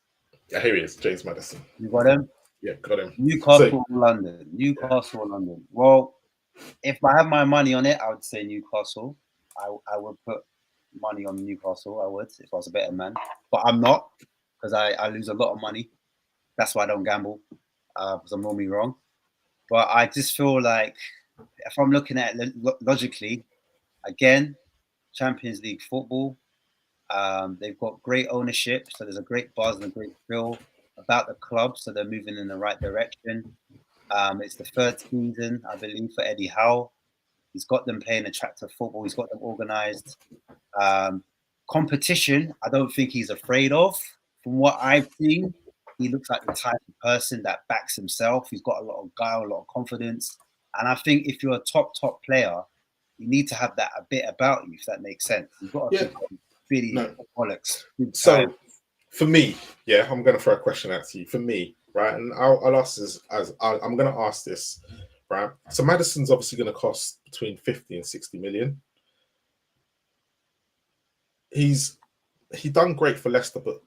Yeah, here he is, James Maddison. You got him? Yeah, got him. Newcastle, London. Newcastle, London. Well, if I have my money on it, I would say Newcastle. I would put money on Newcastle. I would, if I was a better man. But I'm not, because I lose a lot of money. That's why I don't gamble, because I'm normally wrong. But I just feel like if I'm looking at it logically, again, Champions League football, they've got great ownership, so there's a great buzz and a great feel about the club, so they're moving in the right direction. It's the third season, I believe, for Eddie Howe. He's got them playing attractive football. He's got them organised. Competition, I don't think he's afraid of. From what I've seen, he looks like the type of person that backs himself. He's got a lot of guile, a lot of confidence. And I think if you're a top player, you need to have that a bit about you, if that makes sense. You've got to really bollocks. So for me, I'm going to throw a question at you. For me, right, and I'll ask this I'm going to ask this, right? So Maddison's obviously going to cost between 50 and 60 million. He done great for Leicester, but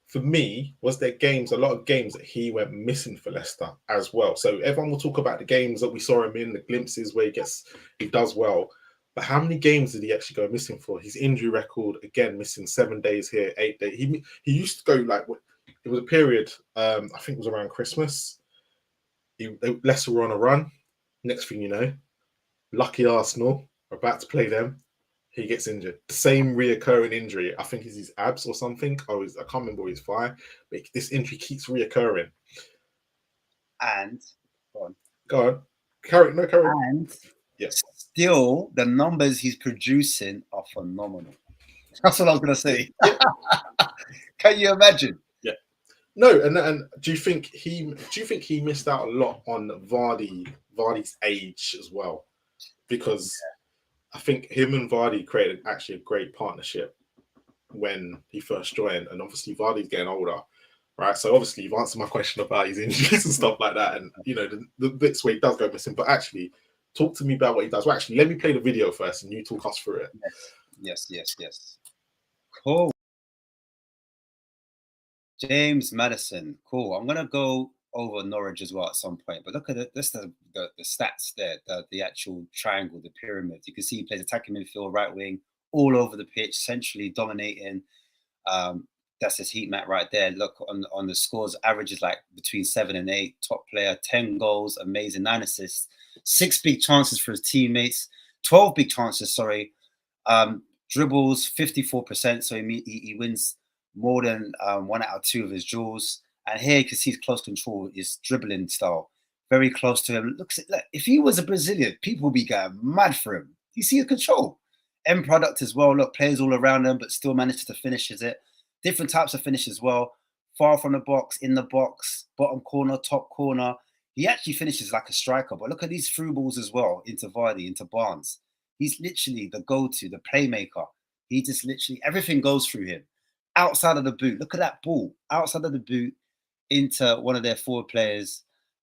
for me, was there a lot of games that he went missing for Leicester as well? So everyone will talk about the games that we saw him in, the glimpses where he does well. But how many games did he actually go missing for? His injury record, again, missing 7 days here, 8 days. He used to go it was a period, I think it was around Christmas. Leicester were on a run. Next thing you know, lucky Arsenal are about to play them. He gets injured. The same reoccurring injury. I think is his abs or something. I can't remember his thigh. But this injury keeps reoccurring. And go on. Carry on. And still, the numbers he's producing are phenomenal. That's what I was going to say. Can you imagine? Yeah. No, and do you think he missed out a lot on Vardy's age as well? Because I think him and Vardy created actually a great partnership when he first joined, and obviously Vardy's getting older, right? So obviously you've answered my question about his injuries and stuff like that, and the bits where he does go missing. But actually, talk to me about what he does. Well, actually, let me play the video first, and you talk us through it. Yes. Cool. James Maddison. Cool. I'm gonna go over Norwich as well at some point, but look at the stats there, the actual triangle, the pyramid. You can see he plays attacking midfield, right wing, all over the pitch, centrally dominating. That's his heat map right there. Look on the scores, averages like between 7 and 8. Top player, 10 goals, amazing, 9 assists, 6 big chances for his teammates, 12 big chances. Sorry, dribbles 54%, so he wins more than 1 out of 2 of his duels. And here you can see his close control, his dribbling style, very close to him. If he was a Brazilian, people would be going mad for him. You see the control, end product as well. Look, players all around him, but still manages to finish it. Different types of finish as well. Far from the box, in the box, bottom corner, top corner. He actually finishes like a striker. But look at these through balls as well into Vardy, into Barnes. He's literally the go-to, the playmaker. He just literally everything goes through him. Outside of the boot, look at that ball outside of the boot into one of their forward players,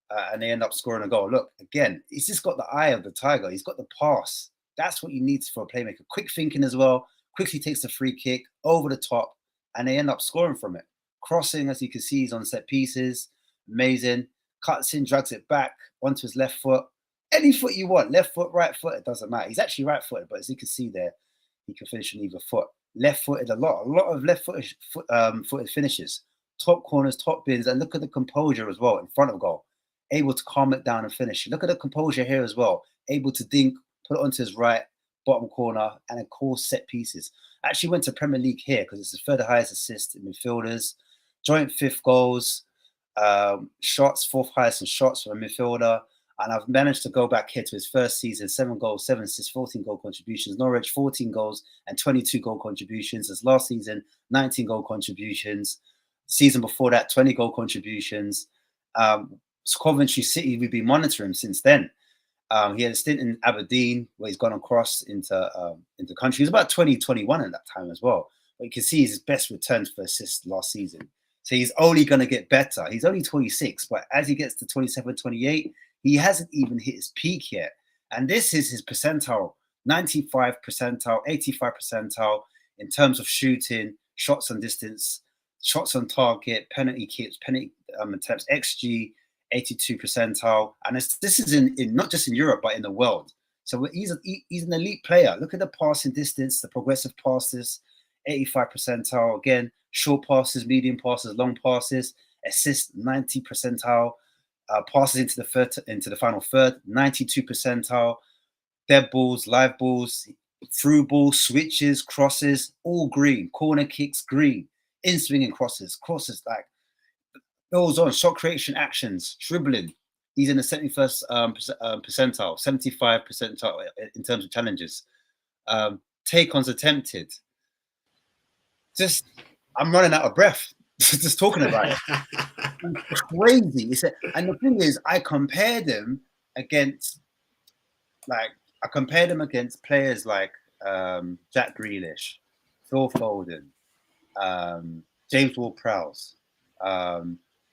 and they end up scoring a goal. Look, again, he's just got the eye of the tiger. He's got the pass. That's what you need for a playmaker. Quick thinking as well. Quickly takes the free kick over the top, and they end up scoring from it. Crossing, as you can see, he's on set pieces. Amazing. Cuts in, drags it back onto his left foot. Any foot you want, left foot, right foot, it doesn't matter. He's actually right-footed, but as you can see there, he can finish on either foot. Left-footed, a lot of left-footed footed finishes. Top corners, top bins, and look at the composure as well in front of goal. Able to calm it down and finish. Look at the composure here as well. Able to dink, put it onto his right bottom corner, and then call set pieces. Actually went to Premier League here because it's the third highest assist in midfielders. Joint 5th goals, shots, 4th highest in shots for a midfielder. And I've managed to go back here to his first season, 7 goals, 7 assists, 14 goal contributions. Norwich, 14 goals and 22 goal contributions. His last season, 19 goal contributions. Season before that, 20 goal contributions. Coventry City, we've been monitoring since then. He had a stint in Aberdeen where he's gone across into country. He was about 21 at that time as well. But you can see his best returns for assists last season. So he's only going to get better. He's only 26, but as he gets to 27, 28, he hasn't even hit his peak yet. And this is his percentile, 95 percentile, 85 percentile in terms of shooting, shots on distance, shots on target, penalty kicks, penalty attempts, XG, 82 percentile. And this is in not just in Europe, but in the world. So he's an elite player. Look at the passing distance, the progressive passes, 85 percentile. Again, short passes, medium passes, long passes, assists, 90 percentile. Passes into the final third, 92 percentile. Dead balls, live balls, through balls, switches, crosses, all green. Corner kicks, green. In-swinging crosses, like goes on. Shot creation actions, dribbling. He's in the 71st percentile, 75 percentile in terms of challenges. Take-ons attempted. I'm running out of breath just talking about it. It's crazy. And the thing is, I compared him against players like Jack Grealish, Phil Foden, James Ward-Prowse,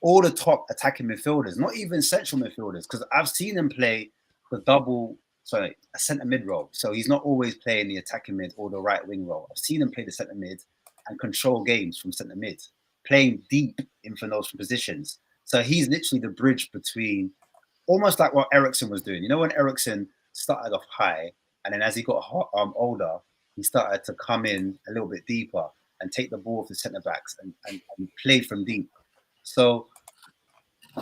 all the top attacking midfielders, not even central midfielders, because I've seen him play a centre mid role. So he's not always playing the attacking mid or the right wing role. I've seen him play the centre mid and control games from centre mid, playing deep in those positions. So he's literally the bridge between, almost like what Eriksen was doing. You know, when Eriksen started off high, and then as he got older, he started to come in a little bit deeper and take the ball off the centre backs and play from deep. So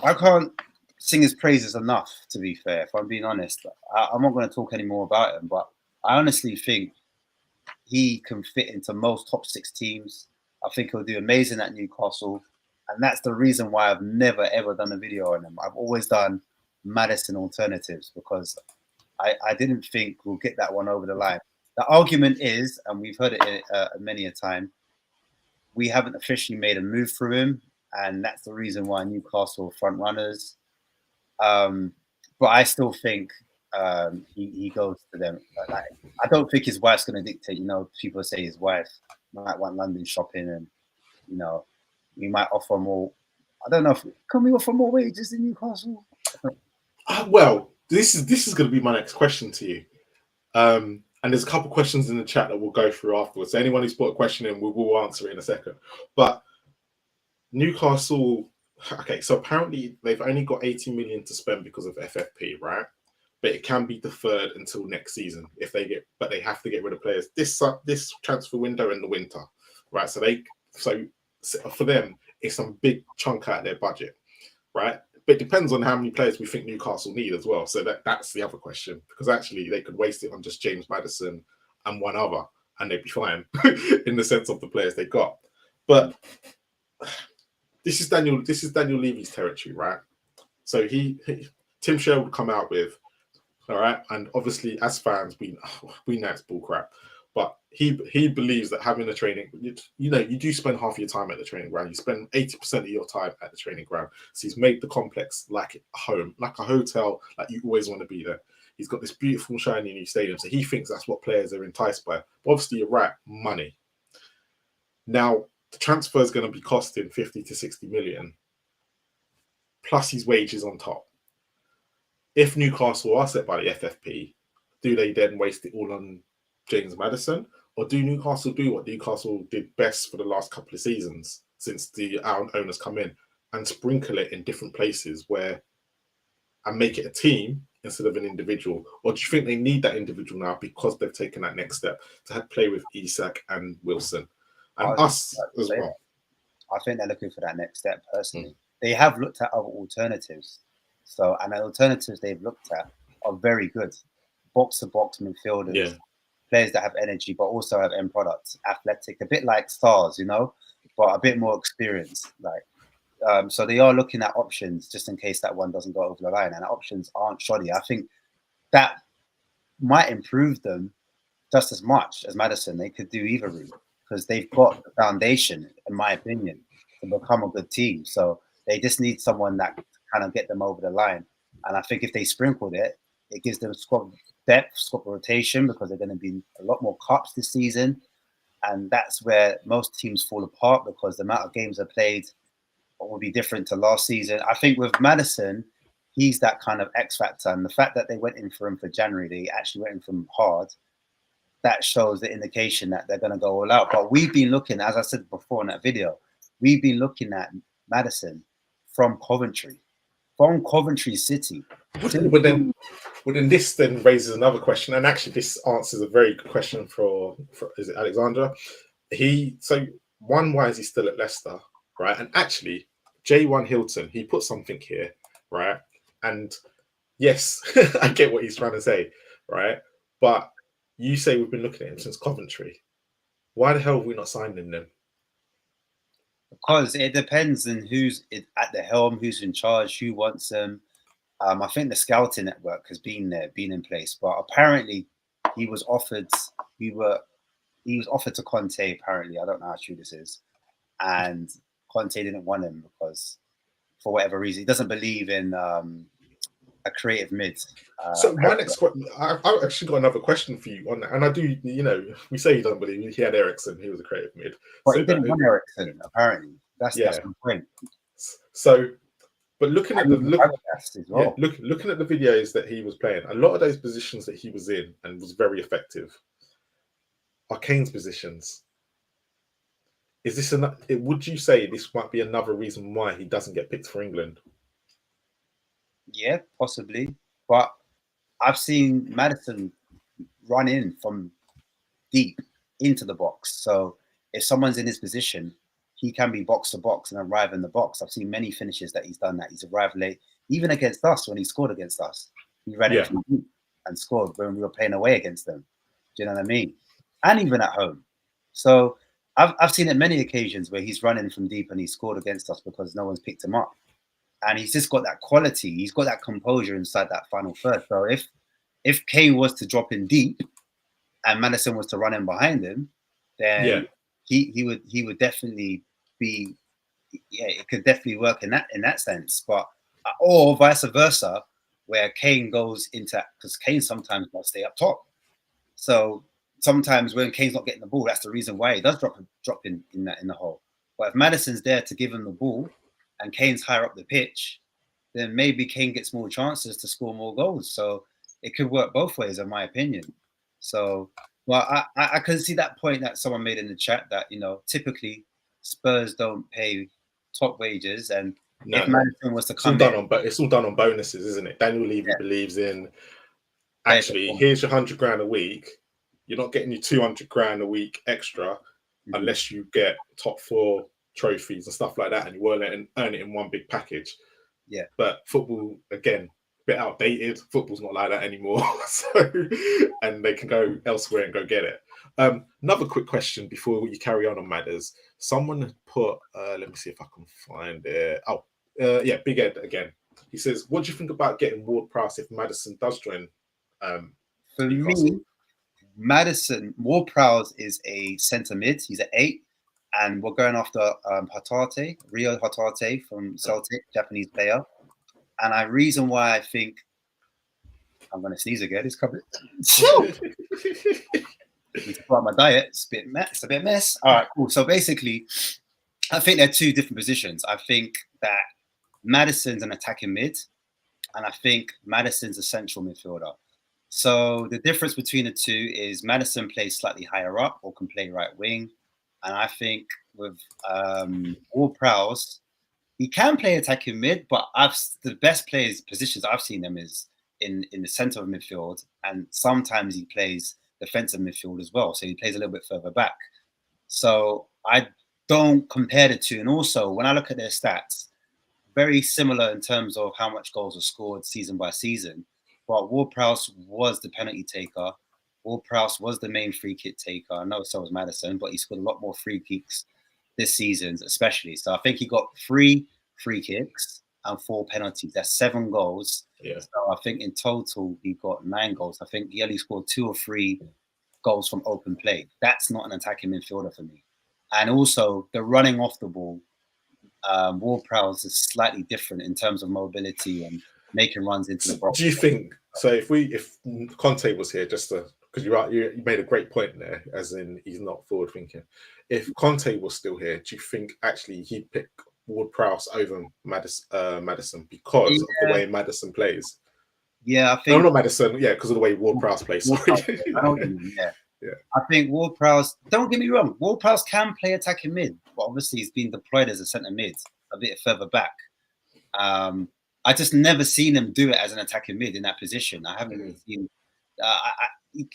I can't sing his praises enough, to be fair, if I'm being honest. I'm not going to talk any more about him, but I honestly think he can fit into most top 6 teams. I think he'll do amazing at Newcastle. And that's the reason why I've never, ever done a video on him. I've always done Maddison alternatives because I didn't think we'll get that one over the line. The argument is, and we've heard it many a time, we haven't officially made a move through him. And that's the reason why Newcastle are front runners. But I still think he goes to them. I don't think his wife's going to dictate. You know, people say his wife might want London shopping, and you know, we might offer more. I don't know. Can we offer more wages in Newcastle? Well, this is going to be my next question to you. And there's a couple questions in the chat that we'll go through afterwards. So anyone who's put a question in, we will answer it in a second. But Newcastle, okay, so apparently they've only got 80 million to spend because of FFP, right? But it can be deferred until next season but they have to get rid of players this transfer window in the winter, right? So for them, it's some big chunk out of their budget, right? But it depends on how many players we think Newcastle need as well. So that's the other question, because actually they could waste it on just James Maddison and one other, and they'd be fine in the sense of the players they got. But this is Daniel Levy's territory, right? So Tim Sherwood would come out with, all right, and obviously as fans we know it's bullcrap, but he believes that having a training, you do spend half your time at the training ground. You spend 80% of your time at the training ground. So he's made the complex like a home, like a hotel, like you always want to be there. He's got this beautiful, shiny new stadium. So he thinks that's what players are enticed by. But obviously, you're right, money. Now, the transfer is going to be costing 50 to 60 million, plus his wages on top. If Newcastle are set by the FFP, do they then waste it all on James Maddison? Or do Newcastle do what Newcastle did best for the last couple of seasons since the owners come in and sprinkle it in different places and make it a team instead of an individual? Or do you think they need that individual now because they've taken that next step to play with Isak and Wilson and us as well? I think they're looking for that next step personally. They have looked at other alternatives. And the alternatives they've looked at are very good. Box-to-box midfielders, players that have energy, but also have end products, athletic, a bit like stars, but a bit more experience. So they are looking at options just in case that one doesn't go over the line. And options aren't shoddy. I think that might improve them just as much as Maddison. They could do either route because they've got the foundation, in my opinion, to become a good team. So they just need someone that kind of get them over the line. And I think if they sprinkled it, it gives them squad depth, squad rotation, because they're going to be a lot more cups this season. And that's where most teams fall apart because the amount of games they played will be different to last season. I think with Maddison, he's that kind of X factor. And the fact that they went in for him for January, they actually went in for him hard. that shows the indication that they're going to go all out. But we've been looking, as I said before in that video, we've been looking at Maddison from Coventry City. But then this then raises another question, and actually this answers a very good question for is it Alexandra? Why is he still at Leicester, right? And actually, J1 Hilton, he put something here, right? And yes, I get what he's trying to say, right? But you say we've been looking at him since Coventry. Why the hell have we not signed him then? Because it depends on who's at the helm, who's in charge, who wants him. I think the scouting network has been in place, but apparently he was offered. He was offered to Conte. Apparently, I don't know how true this is, and Conte didn't want him because, for whatever reason, he doesn't believe in a creative mid. So my next question, I've actually got another question for you on that, and I do. We say he doesn't believe he had Ericsson, he was a creative mid, but he didn't want Ericsson. Apparently, that's the point. So. But looking at looking at the videos that he was playing, a lot of those positions that he was in and was very effective are Kane's positions. Is this would you say this might be another reason why he doesn't get picked for England? Yeah, possibly. But I've seen Maddison run in from deep into the box. So if someone's in his position, he can be box to box and arrive in the box. I've seen many finishes that he's done that. He's arrived late, even against us when he scored against us. He ran in from deep and scored when we were playing away against them. Do you know what I mean? And even at home. So I've seen it many occasions where he's running from deep and he scored against us because no one's picked him up. And he's just got that quality. He's got that composure inside that final third. So if Kane was to drop in deep and Maddison was to run in behind him, then he would definitely be, it could definitely work in that sense. But or vice versa, where Kane goes into, because Kane sometimes will stay up top. So sometimes when Kane's not getting the ball, that's the reason why he does drop in the hole. But if Maddison's there to give him the ball and Kane's higher up the pitch, then maybe Kane gets more chances to score more goals. So it could work both ways, in my opinion. So, well, I can see that point that someone made in the chat that, typically Spurs don't pay top wages, and if Maddison was to come it's all done on bonuses, isn't it? Daniel Levy believes in, actually, here's your $100,000 a week. You're not getting your $200,000 a week extra unless you get top 4 trophies and stuff like that, and you won't earn it in one big package. Yeah. But football, again, a bit outdated. Football's not like that anymore. And they can go elsewhere and go get it. Another quick question before you carry on Matters. Someone had put, let me see if I can find it. Big Ed again. He says, what do you think about getting Ward-Prowse if Maddison does join? For me, Ward-Prowse is a centre mid. He's an 8. And we're going after Rio Hatate from Celtic, Japanese player. And the reason why I think, I'm going to sneeze again, it's coming. Need to start my diet. It's a bit mess. All right, cool. So basically, I think they're 2 different positions. I think that Maddison's an attacking mid, and I think Maddison's a central midfielder. So the difference between the 2 is Maddison plays slightly higher up or can play right wing. And I think with Ward-Prowse, he can play attacking mid, but the best positions I've seen him is in the centre of midfield, and sometimes he plays defensive midfield as well. So he plays a little bit further back. So I don't compare the 2. And also, when I look at their stats, very similar in terms of how much goals are scored season by season. But Ward-Prowse was the penalty taker. Ward-Prowse was the main free kick taker. I know so was Maddison, but he scored a lot more free kicks this season, especially. So I think he got 3 free kicks and 4 penalties. That's 7 goals. Yeah. So I think in total he got 9 goals. I think he only scored 2 or 3 goals from open play. That's not an attacking midfielder for me. And also the running off the ball, Ward-Prowse is slightly different in terms of mobility and making runs into the box. Do you think so? If Conte was here, just to, because you made a great point there, as in he's not forward thinking. If Conte was still here, do you think actually he'd pick Ward-Prowse over Maddison because of the way Maddison plays? Yeah, I think. No, not Maddison. Yeah, because of the way Ward-Prowse plays. Sorry. I know what you mean, yeah. Yeah. I think Ward-Prowse, don't get me wrong, Ward-Prowse can play attacking mid, but obviously he's been deployed as a centre mid, a bit further back. I just never seen him do it as an attacking mid in that position. I haven't really seen.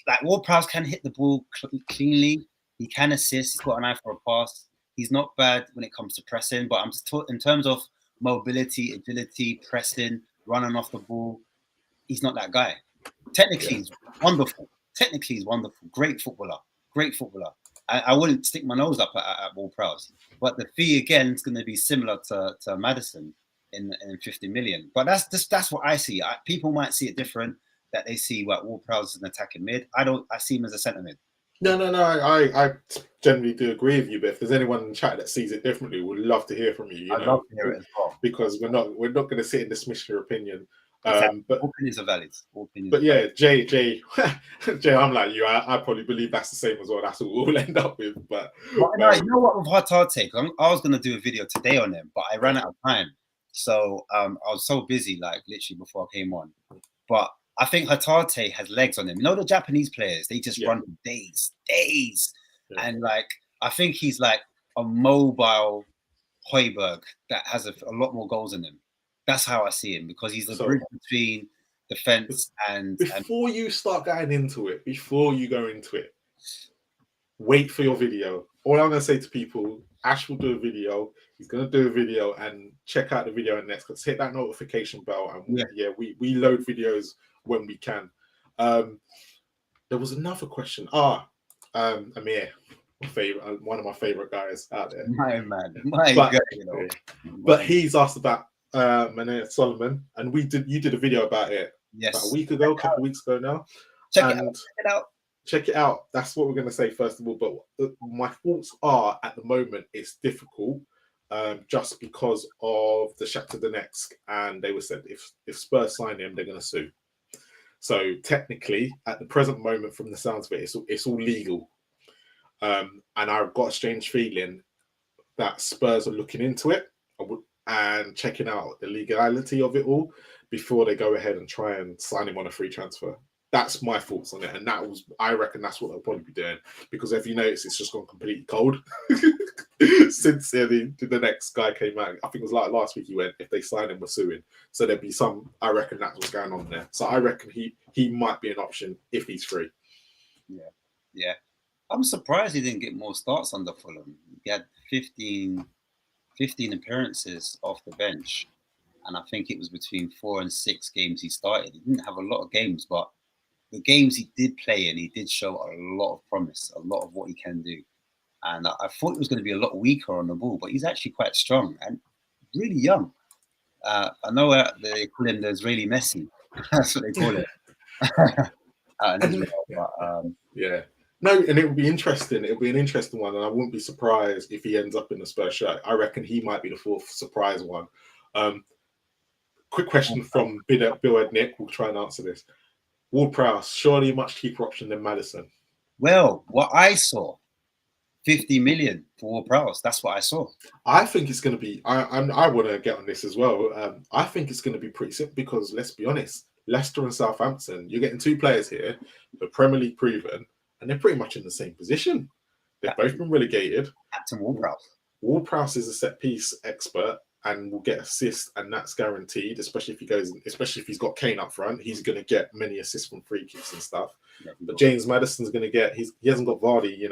Like Ward-Prowse can hit the ball cleanly. He can assist. He's got an eye for a pass. He's not bad when it comes to pressing, but I'm just in terms of mobility, agility, pressing, running off the ball. He's not that guy. Technically, he's wonderful. Technically, he's wonderful. Great footballer. Great footballer. I wouldn't stick my nose up at Ward-Prowse, but the fee again is going to be similar to Maddison in 50 million. But that's what I see. People might see it different. That they see what Ward-Prowse as an attacking mid. I see him as a centre mid. No. I generally do agree with you. But if there's anyone in the chat that sees it differently, we'd love to hear from you. I'd love to hear it as well, because we're not going to sit and dismiss your opinion. Exactly. But all opinions are valid. But yeah, Jay, I'm like you. I probably believe that's the same as well. That's what we'll end up with. But you know what, with Hatarte, I was going to do a video today on him, but I ran out of time. So I was so busy, like literally before I came on. But I think Hatarte has legs on him. You know, the Japanese players, they just run for days. Yeah. And like, I think he's like a mobile Højbjerg that has a lot more goals in him. That's how I see him, because he's the bridge between defense and. Before you start going into it, wait for your video. All I'm going to say to people, Ash will do a video. He's going to do a video and check out the video next. Let's hit that notification bell. And we load videos when we can. There was another question. Amir, one of my favorite guys out there. My God, you know. But he's asked about Mane Solomon, and you did a video about it about a week ago, a couple of weeks ago now. Check it out. That's what we're going to say first of all. But my thoughts are, at the moment, it's difficult, just because of the Shakhtar Donetsk, and they were said if Spurs sign him, they're going to sue. So technically, at the present moment, from the sounds of it, it's all legal. And I've got a strange feeling that Spurs are looking into it and checking out the legality of it all before they go ahead and try and sign him on a free transfer. That's my thoughts on it, and I reckon that's what they'll probably be doing, because if you notice, it's just gone completely cold since the next guy came out. I think it was like last week he went, if they sign him, we're suing. So there'd be some. I reckon that's what's going on there. So I reckon he might be an option if he's free. Yeah. I'm surprised he didn't get more starts under Fulham. He had 15 appearances off the bench, and I think it was between 4 and 6 games he started. He didn't have a lot of games, but the games he did play in, he did show a lot of promise, a lot of what he can do. And I thought he was going to be a lot weaker on the ball, but he's actually quite strong and really young. I know they call him the Israeli Messi. That's what they call it. Yeah. No, and it will be interesting. It'll be an interesting one, and I wouldn't be surprised if he ends up in the Spurs shirt. I reckon he might be the fourth surprise one. Quick question from Bill Nick. We'll try and answer this. Ward-Prowse, surely a much cheaper option than Maddison. Well, what I saw, 50 million for Ward-Prowse. That's what I saw. I think it's going to be. I want to get on this as well. I think it's going to be pretty simple, because let's be honest, Leicester and Southampton, you're getting 2 players here, the Premier League proven, and they're pretty much in the same position. They've both been relegated. Captain Ward-Prowse. Ward-Prowse is a set piece expert and will get assists, and that's guaranteed. Especially if he's got Kane up front, he's going to get many assists from free kicks and stuff. Yeah, but James Maddison's going to get. He hasn't got Vardy,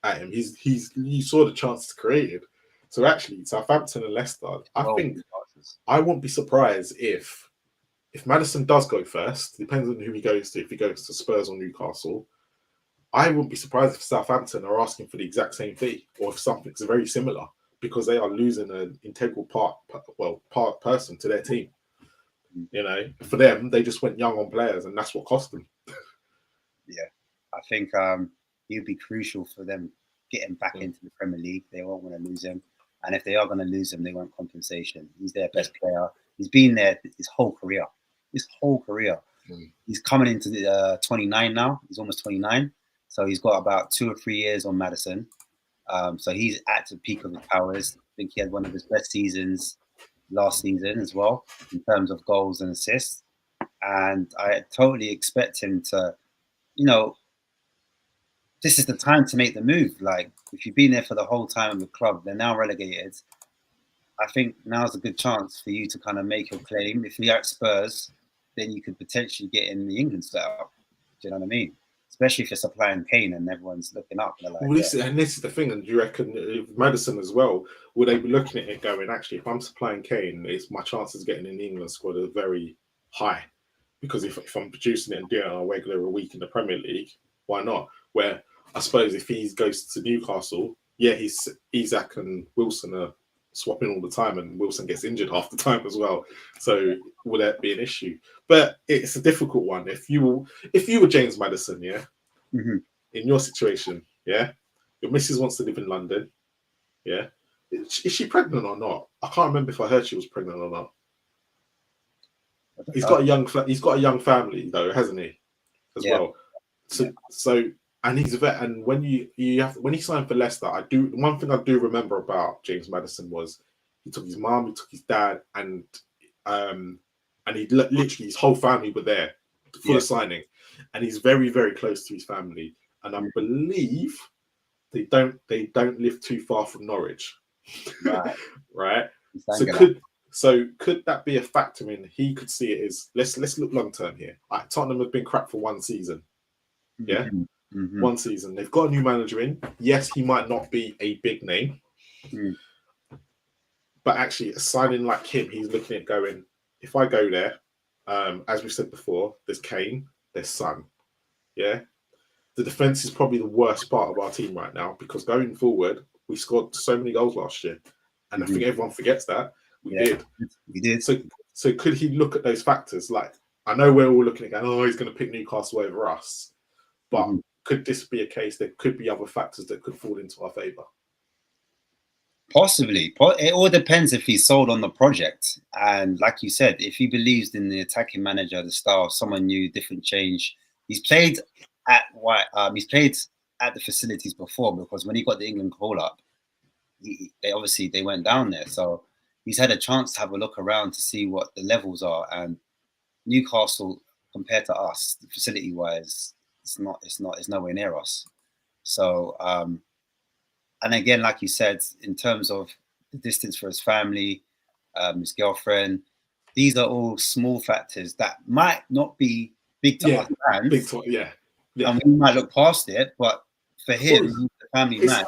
at him. You saw the chances created. So actually, Southampton and Leicester, I think I won't be surprised if Maddison does go first. Depends on who he goes to. If he goes to Spurs or Newcastle, I wouldn't be surprised if Southampton are asking for the exact same fee, or if something's very similar, because they are losing an integral part person to their team. For them, they just went young on players, and that's what cost them. Yeah, I think he'd be crucial for them getting back into the Premier League. They won't want to lose him, and if they are going to lose him, they want compensation. He's their best player. He's been there his whole career. He's coming into the 29 now. He's almost 29. So he's got about 2 or 3 years on Maddison. So he's at the peak of his powers. I think he had one of his best seasons last season as well, in terms of goals and assists. And I totally expect him to, this is the time to make the move. Like, if you've been there for the whole time in the club, they're now relegated. I think now's a good chance for you to kind of make your claim. If you're at Spurs, then you could potentially get in the England setup. Do you know what I mean? Especially if you're supplying Kane and everyone's looking up. They're like, Well, this is the thing. And do you reckon if Maddison as well, would they be looking at it going, actually, if I'm supplying Kane, it's my chances of getting in the England squad are very high. Because if I'm producing it and doing it on a regular week in the Premier League, why not? Where I suppose if he goes to Newcastle, yeah, Isak and Wilson are swapping all the time, and Wilson gets injured half the time as well. So will that be an issue? But it's a difficult one. If you were James Maddison, yeah, in your situation, yeah, your missus wants to live in London, yeah, is she pregnant or not? I can't remember if I heard she was pregnant or not. He's got a young family though, hasn't he? As well. So and he's a vet. And when when he signed for Leicester, one thing I do remember about James Maddison was he took his mum, he took his dad, and he literally his whole family were there for the signing, and he's very, very close to his family. And I believe they don't live too far from Norwich, right? So could that be a factor in? He could see it as let's look long term here. Like, Tottenham have been crap for one season, one season. They've got a new manager in. Yes, he might not be a big name, but actually a signing like him, he's looking at going, if I go there, as we said before, there's Kane, there's Son, yeah. The defense is probably the worst part of our team right now, because going forward, we scored so many goals last year, and I think everyone forgets that. We did. So could he look at those factors? Like, I know we're all looking at going, oh, he's going to pick Newcastle over us, but could this be a case? There could be other factors that could fall into our favour. Possibly. It all depends if he's sold on the project. And like you said, if he believes in the attacking manager, the style, someone new, different change. He's played at the facilities before, because when he got the England call up, they went down there. So he's had a chance to have a look around to see what the levels are. And Newcastle, compared to us, facility wise, it's nowhere near us. So and again, like you said, in terms of the distance for his family, his girlfriend, these are all small factors that might not be big to us fans. And we might look past it, but for him, the family man.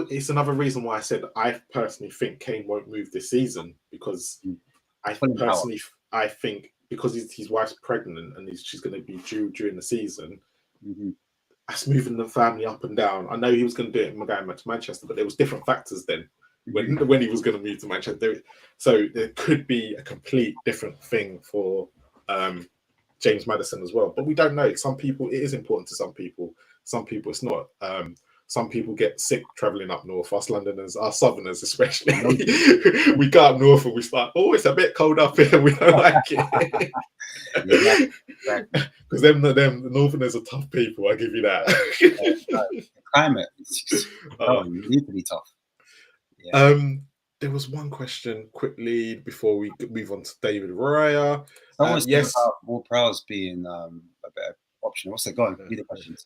It's another reason why I said I personally think Kane won't move this season, because I think because his wife's pregnant and she's going to be due during the season. That's moving the family up and down. I know he was going to do it going to Manchester, but there was different factors then when he was going to move to Manchester. So there could be a complete different thing for James Maddison as well. But we don't know. Some people, it is important to some people. Some people, it's not. Some people get sick travelling up north. Us Londoners, our Southerners especially, we go up north and we start, oh, it's a bit cold up here. We don't like it. Because them the Northerners are tough people. I give you that. The climate, you need to be tough. There was one question quickly before we move on to David Raya. Yes, about Ward-Prowse being a better option. What's it going?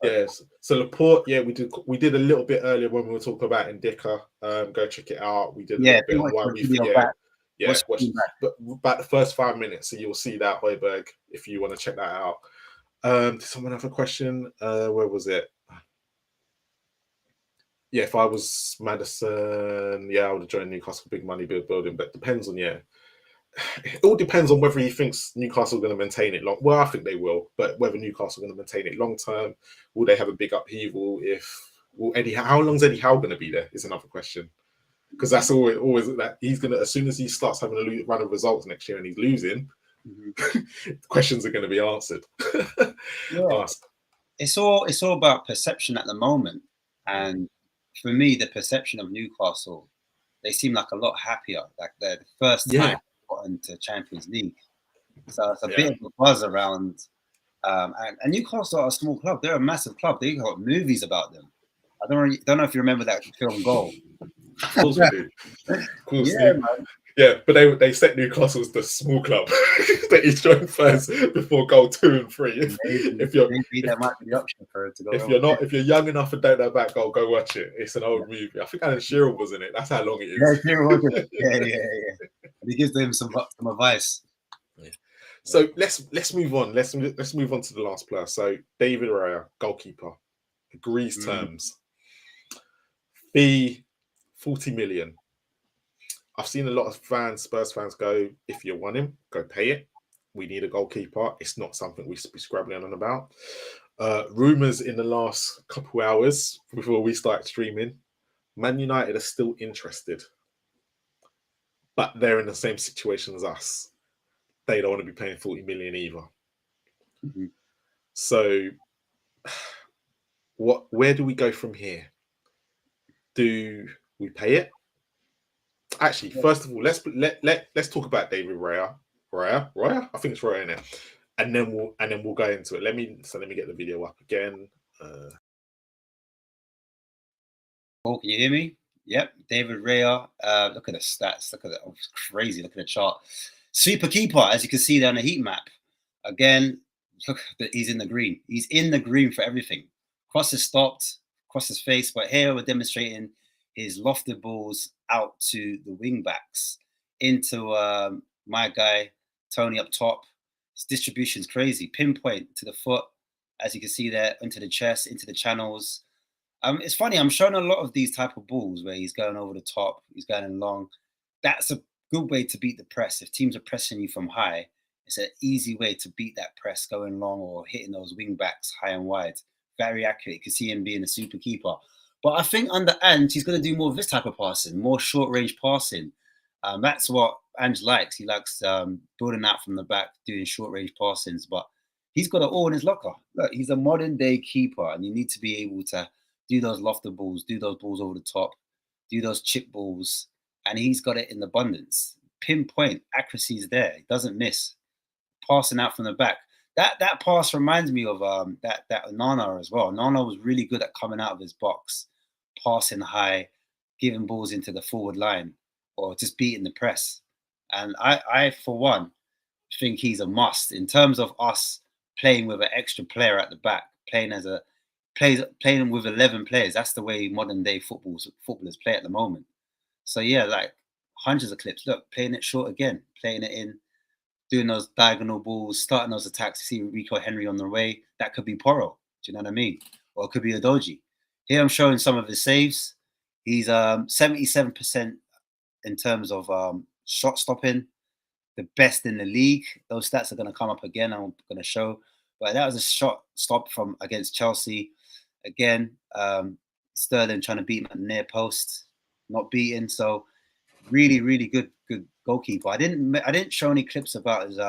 Yes. So Laporte, we did a little bit earlier when we were talking about Ndicka. Go check it out. We did a little bit on why we forget. Watch about the first 5 minutes, so you'll see that Højbjerg if you want to check that out. Did someone have a question? Where was it? Yeah, if I was Maddison, I would have joined Newcastle big money building, but it depends on it all depends on whether he thinks Newcastle are going to maintain it long. Well, I think they will, but whether Newcastle are going to maintain it long term, will they have a big upheaval? How long is Eddie Howe going to be there? Is another question, because that's always that he's going to, as soon as he starts having a run of results next year and he's losing, questions are going to be answered. It's all about perception at the moment, and for me, the perception of Newcastle, they seem like a lot happier. Like they're the first time got into Champions League, so it's a bit of a buzz around. And Newcastle are a small club; they're a massive club. They got movies about them. I don't know if you remember that film Goal. Of course we do. Of course, man. Yeah, but they set Newcastle as the small club that he's joined first before goal 2 and 3. Maybe that might be the option for it to go. If you're young enough and don't know about goal, go watch it. It's an old movie. I think Alan Shearer was in it. That's how long it is. Yeah, Shearer was in it. Yeah. He gives them some advice. Yeah. So let's move on. Let's move on to the last player. So David Raya, goalkeeper, agrees terms. Fee 40 million. I've seen a lot of Spurs fans go, if you want him, go pay it. We need a goalkeeper. It's not something we should be scrabbling on about. Rumours in the last couple hours before we start streaming, Man United are still interested. But they're in the same situation as us. They don't want to be paying 40 million either. Mm-hmm. So where do we go from here? Do we pay it? Actually, first of all, let's talk about David Raya. Raya? I think it's Raya now. And then we'll go into it. Let me get the video up again. Oh, can you hear me? Yep, David Raya. Look at the stats. Look at that. Oh, it's crazy. Look at the chart. Sweeper keeper, as you can see there on the heat map. Again, look, he's in the green. He's in the green for everything. Cross is stopped, cross his face. But here we're demonstrating his lofted balls out to the wing backs into my guy Tony up top. His distribution is crazy. Pinpoint to the foot, as you can see there, into the chest, into the channels. It's funny. I'm showing a lot of these type of balls where he's going over the top, he's going long. That's a good way to beat the press. If teams are pressing you from high, it's an easy way to beat that press going long or hitting those wing backs high and wide. Very accurate. You can see him being a super keeper. But I think under Ange, he's going to do more of this type of passing, more short-range passing. That's what Ange likes. He likes building out from the back, doing short-range passings. But he's got it all in his locker. Look, he's a modern-day keeper, and you need to be able to do those lofted balls, do those balls over the top, do those chip balls, and he's got it in abundance. Pinpoint, accuracy is there. He doesn't miss. Passing out from the back. That pass reminds me of that Nana as well. Nana was really good at coming out of his box, passing high, giving balls into the forward line, or just beating the press. And I for one, think he's a must in terms of us playing with an extra player at the back, playing with 11 players. That's the way modern day footballers play at the moment. So yeah, like hundreds of clips. Look, playing it short again, playing it in, doing those diagonal balls, starting those attacks. You see Rico Henry on the way. That could be Porro. Do you know what I mean? Or it could be Udogie. Here I'm showing some of his saves. He's 77% in terms of shot stopping, the best in the league. Those stats are going to come up again. I'm going to show. But that was a shot stop from against Chelsea. Again, Sterling trying to beat him at the near post, not beaten. So really, really good goalkeeper. I didn't show any clips about his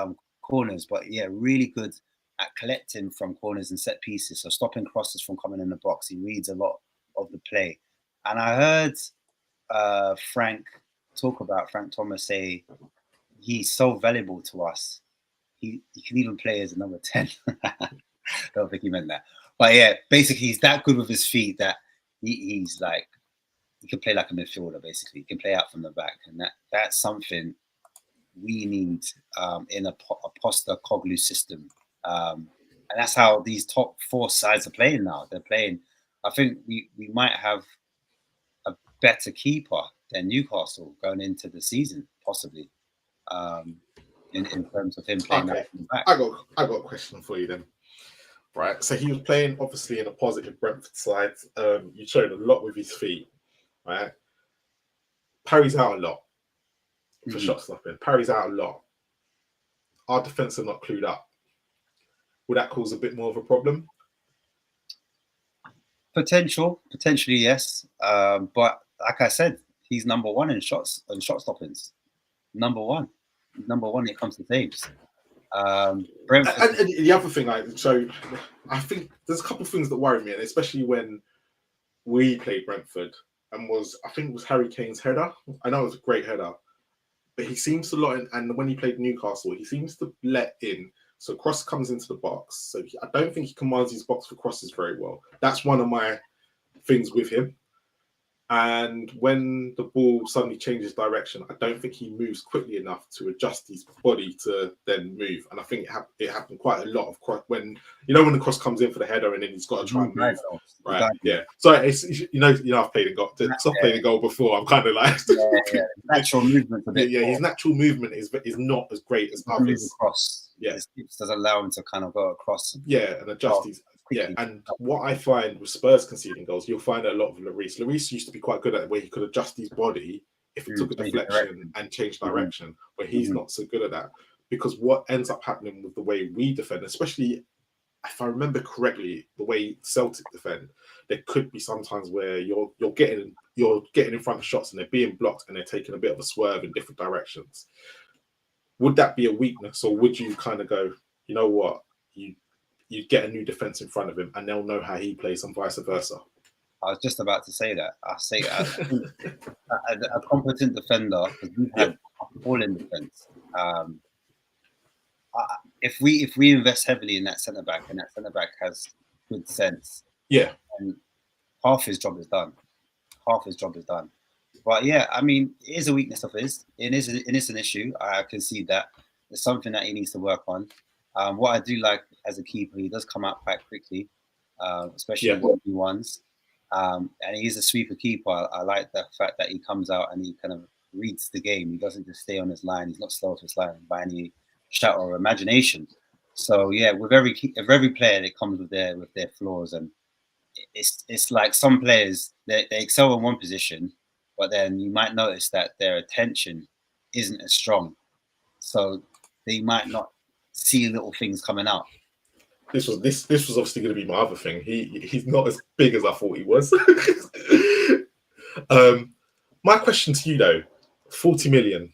corners, but yeah, really good at collecting from corners and set pieces. So stopping crosses from coming in the box. He reads a lot of the play. And I heard Frank Thomas say he's so valuable to us. He can even play as a number 10. Don't think he meant that. But yeah, basically he's that good with his feet that he's like, he can play like a midfielder, basically. He can play out from the back. And that's something we need in a Postecoglou system. And that's how these top 4 sides are playing now. They're playing, I think we might have a better keeper than Newcastle going into the season, possibly. In terms of him playing out from the back. I got a question for you then. Right. So he was playing obviously in a positive Brentford side. You showed a lot with his feet. Right. Parry's out a lot for shot stopping. Parry's out a lot. Our defense are not clued up. Would that cause a bit more of a problem? Potentially, yes. But like I said, he's number 1 in shots and shot stoppings. Number one when it comes to saves. Brentford. And the other thing, so I think there's a couple of things that worry me, and especially when we played Brentford and I think it was Harry Kane's header. I know it was a great header, but he seems to and when he played Newcastle, he seems to let in. So cross comes into the box. So I don't think he commands his box for crosses very well. That's one of my things with him. And when the ball suddenly changes direction, I don't think he moves quickly enough to adjust his body to then move. And I think it happened quite a lot of when when the cross comes in for the header and then he's got to try and move. Right? Yeah. So it's I've played and got I've played a goal before. I'm kind of like natural movement. His natural movement is not as great as others. Across. Yeah, his hips doesn't allow him to kind of go across. And adjust his. Yeah, and what I find with Spurs conceding goals, you'll find a lot of Lloris. Lloris used to be quite good at it, where he could adjust his body if it took a deflection and change direction, where he's not so good at that. Because what ends up happening with the way we defend, especially if I remember correctly, the way Celtic defend, there could be sometimes where you're getting in front of shots and they're being blocked and they're taking a bit of a swerve in different directions. Would that be a weakness, or would you kind of go, you know what, you get a new defense in front of him and they'll know how he plays and vice versa? I was just about to say that. I say a competent defender, because we've had a falling defense. If we invest heavily in that centre back and that centre back has good sense, and half his job is done. But yeah, I mean, it is a weakness of his. It is an issue. I can see that. It's something that he needs to work on. What I do like as a keeper, he does come out quite quickly, especially in 1v1s. And he's a sweeper keeper. I like the fact that he comes out and he kind of reads the game. He doesn't just stay on his line. He's not slow off his line by any shout or imagination. So yeah, with every player that comes with their flaws, and it's like some players they excel in one position, but then you might notice that their attention isn't as strong, so they might not see little things coming out. This was obviously going to be my other thing. He's not as big as I thought he was. My question to you though, 40 million.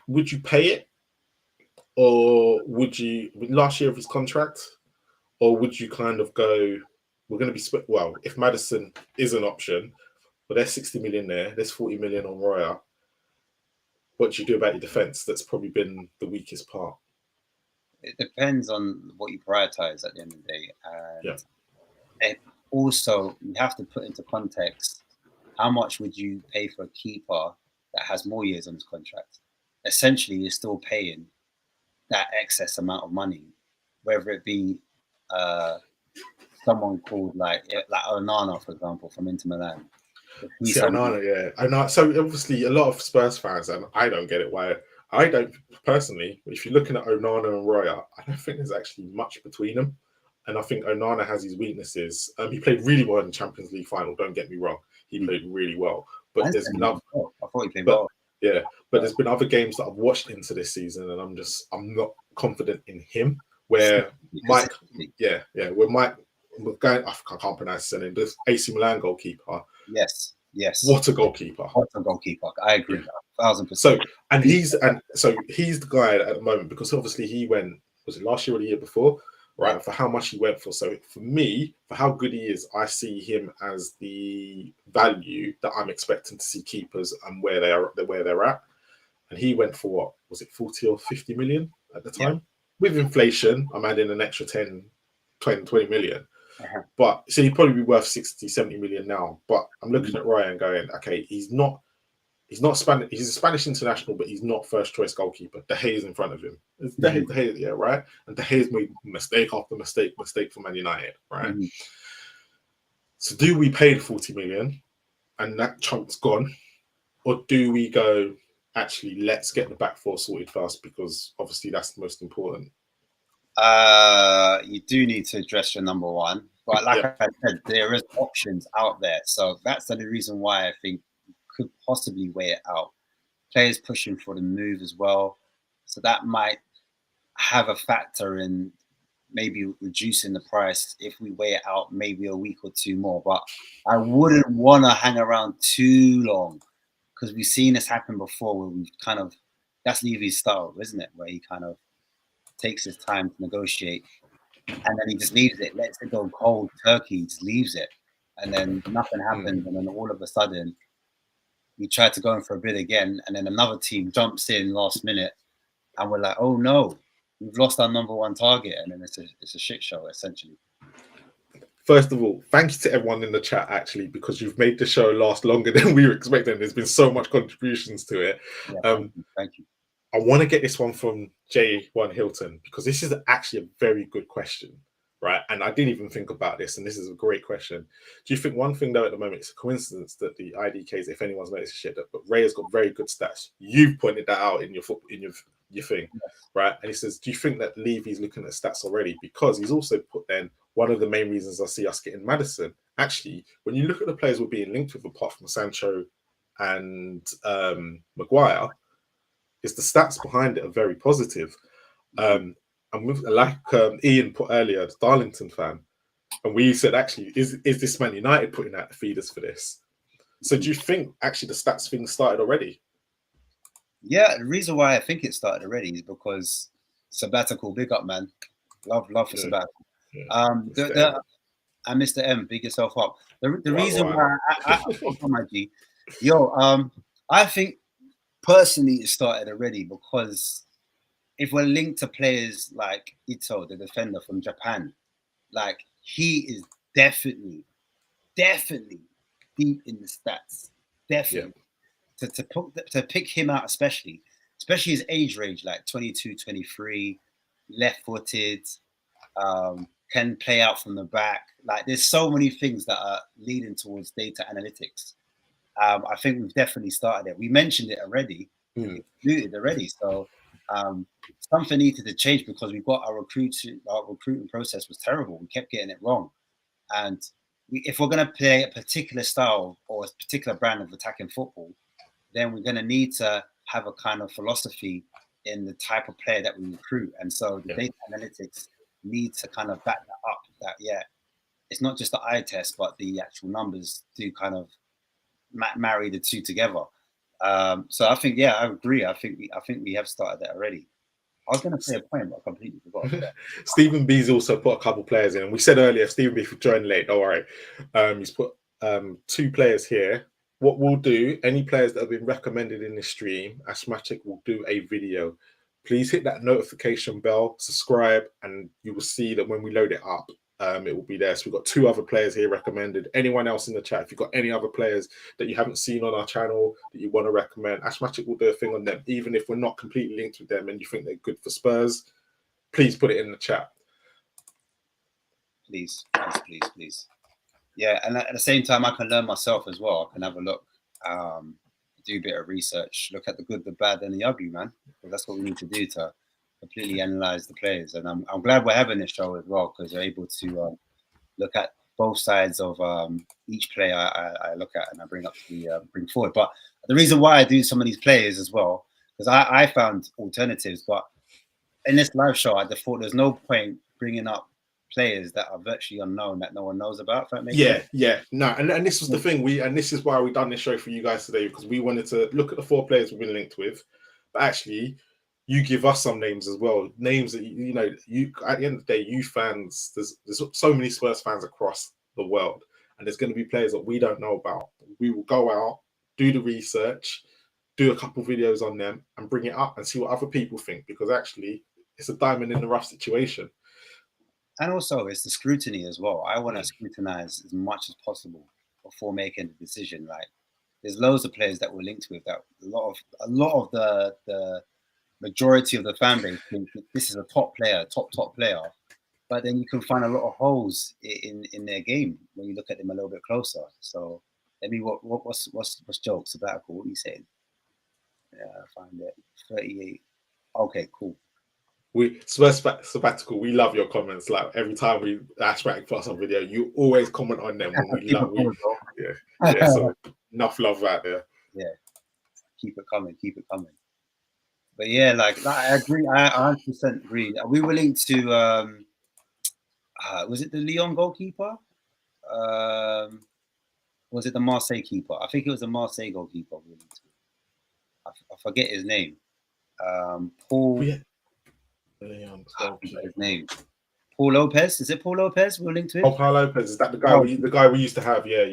Would you pay it, or would you last year of his contract, or would you kind of go, we're going to be split? Well, if Maddison is an option, but there's 60 million there, there's 40 million on Roya. What do you do about your defense? That's probably been the weakest part. It depends on what you prioritize at the end of the day. And it also, you have to put into context, how much would you pay for a keeper that has more years on his contract? Essentially, you're still paying that excess amount of money, whether it be someone called like Onana, for example, from Inter Milan. Onana, I know. So obviously, a lot of Spurs fans, and I don't get it. Why I don't personally. If you're looking at Onana and Roya, I don't think there's actually much between them. And I think Onana has his weaknesses. He played really well in the Champions League final. Don't get me wrong, he played really well. But there's been other, I thought he played well. Yeah, but there's been other games that I've watched into this season, and I'm not confident in him. Where Mike, where Mike, I can't pronounce his name. This AC Milan goalkeeper. Yes. What a goalkeeper! I agree, 1,000%. So he's the guy at the moment, because obviously he went, was it last year or the year before? Right, for how much he went for. So for me, for how good he is, I see him as the value that I'm expecting to see keepers and where they're at. And he went for what was it, 40 or 50 million at the time? With inflation, I'm adding an extra 10, 20 million. But so he'd probably be worth 60, 70 million now. But I'm looking at Ryan going, okay, he's not Spanish. He's a Spanish international, but he's not first choice goalkeeper. De Gea's in front of him. It's De Gea, right? And De Gea's made mistake after mistake for Man United, right? So do we pay the 40 million and that chunk's gone? Or do we go, actually, let's get the back four sorted first, because obviously that's the most important? You do need to address your number one. But like I said, there is options out there. So that's the reason why I think could possibly weigh it out. Players pushing for the move as well. So that might have a factor in maybe reducing the price if we weigh it out maybe a week or two more. But I wouldn't want to hang around too long, because we've seen this happen before where we've kind of, that's Levy's style, isn't it? Where he kind of takes his time to negotiate and then he just leaves it, lets it go cold turkey, just leaves it. And then nothing happens. And then all of a sudden, we try to go in for a bid again, and then another team jumps in last minute, and we're like, "Oh no, we've lost our number one target," and then it's a shit show essentially. First of all, thank you to everyone in the chat, actually, because you've made the show last longer than we were expecting. There's been so much contributions to it. Yeah, thank you. I want to get this one from J1 Hilton, because this is actually a very good question, right? And I didn't even think about this, and this is a great question. Do you think one thing, though, at the moment, it's a coincidence that the IDKs, if anyone's noticed shit, but Ray has got very good stats. You've pointed that out in your thing, right? And he says, do you think that Levy's looking at stats already? Because he's also put then one of the main reasons I see us getting Maddison. Actually, when you look at the players we're being linked with, apart from Sancho and Maguire, is the stats behind it are very positive. And with, like Ian put earlier, the Darlington fan, and we said, actually, is this Man United putting out the feeders for this? So do you think actually the stats thing started already? Yeah, the reason why I think it started already is because sabbatical, big up, man. Love for sabbatical. Yeah. And Mr. M, big yourself up. The reason why I think personally it started already because if we're linked to players like Ito, the defender from Japan, like he is definitely deep in the stats. Definitely. Yeah. To pick him out, especially his age range, like 22, 23, left-footed, can play out from the back. Like there's so many things that are leading towards data analytics. I think we've definitely started it. We mentioned it already. Included already. So something needed to change because we got our recruiting process was terrible. We kept getting it wrong. And if we're going to play a particular style or a particular brand of attacking football, then we're going to need to have a kind of philosophy in the type of player that we recruit. And so the data analytics need to kind of back that up, that, it's not just the eye test, but the actual numbers do kind of marry the two together. So I think, I agree. I think we have started that already. I was going to say a point, but I completely forgot. Stephen B's also put a couple players in. And we said earlier, Stephen B joined late, don't worry. He's put 2 players here. What we'll do, any players that have been recommended in this stream, Ashmatic will do a video. Please hit that notification bell, subscribe, and you will see that when we load it up, it will be there. So we've got 2 other players here recommended. Anyone else in the chat, if you've got any other players that you haven't seen on our channel that you want to recommend, Ashmatic will do a thing on them. Even if we're not completely linked with them and you think they're good for Spurs, please put it in the chat. Please. Yeah, and at the same time, I can learn myself as well. I can have a look, do a bit of research, look at the good, the bad, and the ugly, man. Because that's what we need to do to completely analyze the players. And I'm glad we're having this show as well because we're able to look at both sides of each player I look at and I bring forward. But the reason why I do some of these players as well, because I found alternatives. But in this live show, I just thought there's no point bringing up players that are virtually unknown that no one knows about. No, and this was the thing this is why we done this show for you guys today, because we wanted to look at the 4 players we've been linked with, but actually you give us some names as well, names that you at the end of the day, you fans, there's so many Spurs fans across the world, and there's going to be players that we don't know about. We will go out, do the research, do a couple videos on them and bring it up and see what other people think, because actually it's a diamond in the rough situation. And also, it's the scrutiny as well. I want to scrutinize as much as possible before making a decision. Like, there's loads of players that we're linked with that a lot of the majority of the fan base think this is a top player. But then you can find a lot of holes in their game when you look at them a little bit closer. So, I mean, what's jokes about? What are you saying? Yeah, I find it 38. Okay, cool. We sabbatical. We love your comments. Like every time we Ashmatic put us on video, you always comment on them. When we love, So enough love out there. Yeah, keep it coming. But yeah, like I agree. I 100% agree. We were linked to was it the Lyon goalkeeper? Was it the Marseille keeper? I think it was the Marseille goalkeeper. I forget his name. Paul. His name. Paul Lopez. Is it Paul Lopez? We're linked to him. Oh, Paul Lopez. Is that the guy? The guy we used to have. Yeah.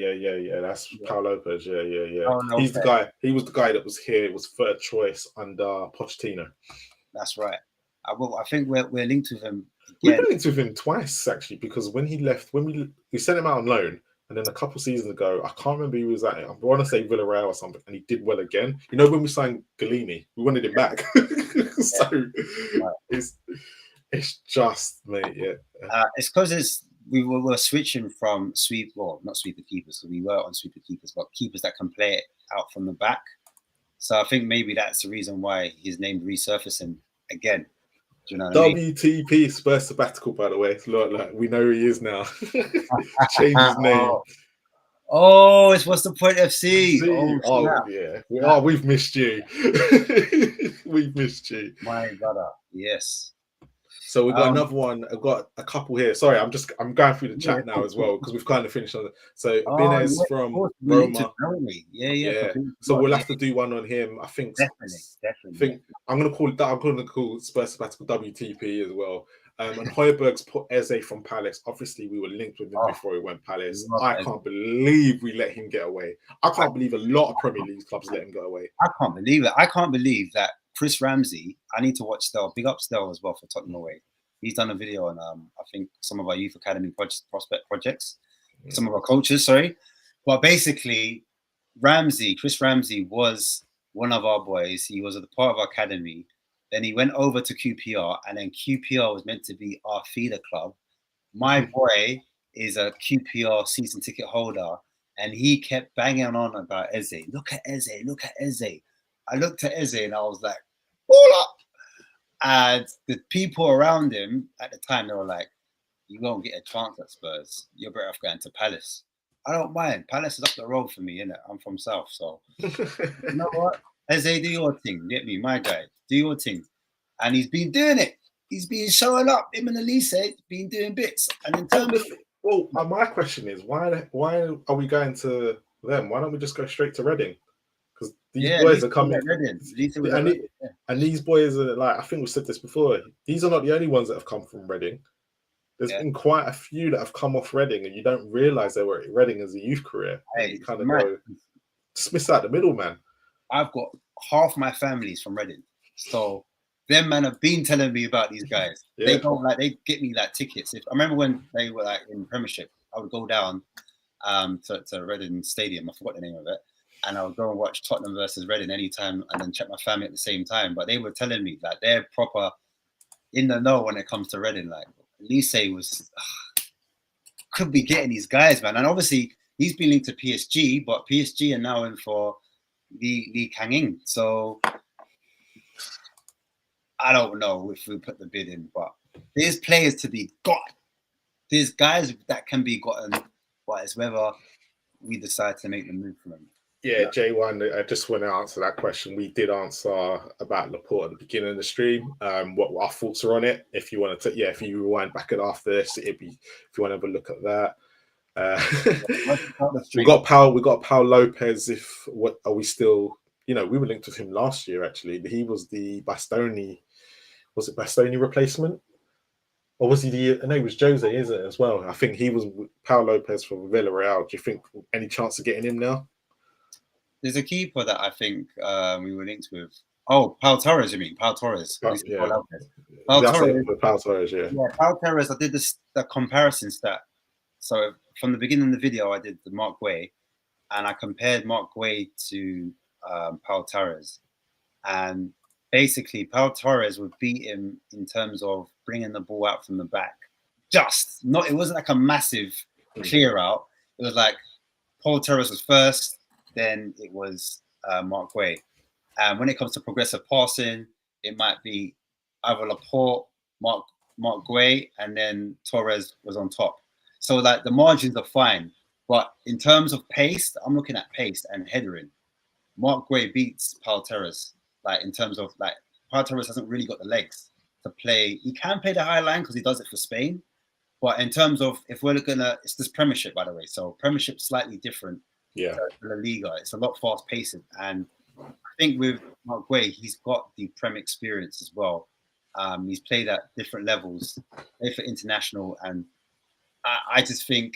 That's Paul Lopez. Yeah. Oh, he's the guy. He was the guy that was here. It was 3rd choice under Pochettino. That's right. I think we're linked with him. We've been linked with him twice actually, because when he left, when we we sent him out on loan, and then a couple seasons ago, I can't remember who was at it. I want to say Villarreal or something, and he did well again. You know, when we signed Galini, we wanted him back. So it's just, mate, yeah. It's because we were switching from not sweeper keepers, so we were on sweeper keepers, but keepers that can play it out from the back. So I think maybe that's the reason why his name resurfacing again. Do you know what I mean? WTP Spurs sabbatical, by the way. Look, we know who he is now. Change his name. Oh, it's What's the Point FC. Yeah. We've missed you. We've missed you. My brother. Yes. So we've got another one. I've got a couple here. Sorry, I'm going through the chat now as well because we've kind of finished on it. So Binez from Roma. Yeah. So we'll have to do one on him. I think definitely. I'm gonna call Spurs sabbatical WTP as well. And Højbjerg's put Eze from Palace. Obviously, we were linked with him before he went Palace. I can't believe we let him get away. I can't believe a lot of Premier League clubs let him go away. I can't believe it. I can't believe that Chris Ramsey. I need to watch Stel. Big up Stel as well for Tottenham away. He's done a video on I think some of our youth academy prospect projects, some of our coaches. Sorry, but basically, Chris Ramsey was one of our boys. He was a part of our academy. Then he went over to QPR, and then QPR was meant to be our feeder club. My boy is a QPR season ticket holder, and he kept banging on about Eze. Look at Eze. Look at Eze. I looked at Eze, and I was like, "Hold up!" And the people around him at the time, they were like, "You won't get a chance at Spurs. You're better off going to Palace." I don't mind. Palace is up the road for me, innit? I'm from South, so you know what? Eze, do your thing. Get me, my guy. Do your thing. And he's been doing it. He's been showing up. Him and Elise been doing bits. And in terms of my question is, why are we going to them? Why don't we just go straight to Reading? Because these boys are coming. And these boys are like, I think we said this before. These are not the only ones that have come from Reading. There's been quite a few that have come off Reading, and you don't realise they were at Reading as a youth career. Hey, you kind of go, just miss out the middle, man. I've got half my family's from Reading, so them man have been telling me about these guys. They get me like tickets. I remember when they were like in Premiership, I would go down to Reading Stadium. I forgot the name of it, and I would go and watch Tottenham versus Reading anytime, and then check my family at the same time. But they were telling me that they're proper in the know when it comes to Reading. Like Lise could be getting these guys, man, and obviously he's been linked to PSG, but PSG are now in for Lee Kang-in. So I don't know if we put the bid in, but there's players to be got. There's guys that can be gotten, but it's whether we decide to make the move for them. Yeah, J1, I just want to answer that question. We did answer about Laporte at the beginning of the stream, what our thoughts are on it. If you want to, if you rewind back it after this, it'd be, if you want to have a look at that. We got Paul Lopez. What are we still? We were linked with him last year. Actually, he was the Bastoni. Was it Bastoni replacement, or was he the? No, it was Jose, isn't it as well? I think he was Paul Lopez from Villarreal. Do you think any chance of getting him now? There's a keeper that I think we were linked with. Oh, Pau Torres, you mean? Pau Torres. Pau Torres, yeah. Yeah, Pau Torres, I did the comparison stat. So from the beginning of the video, I did the Mark Guay, and I compared Mark Guay to Pau Torres. And basically, Pau Torres would beat him in terms of bringing the ball out from the back. It wasn't like a massive clear out. It was like Pau Torres was first, then it was Mark Guay. And when it comes to progressive passing, it might be either Laporte, Mark Guay, and then Torres was on top. So like the margins are fine. But in terms of pace, I'm looking at pace and headering. Mark Guay beats Pau Torres. Like in terms of like Pau Torres hasn't really got the legs to play. He can play the high line because he does it for Spain. But in terms of if we're looking at, it's this Premiership, by the way. So Premiership's slightly different. Yeah, La Liga. It's a lot fast paced, and I think with Mark Guay, he's got the Prem experience as well. He's played at different levels, played for international, and I just think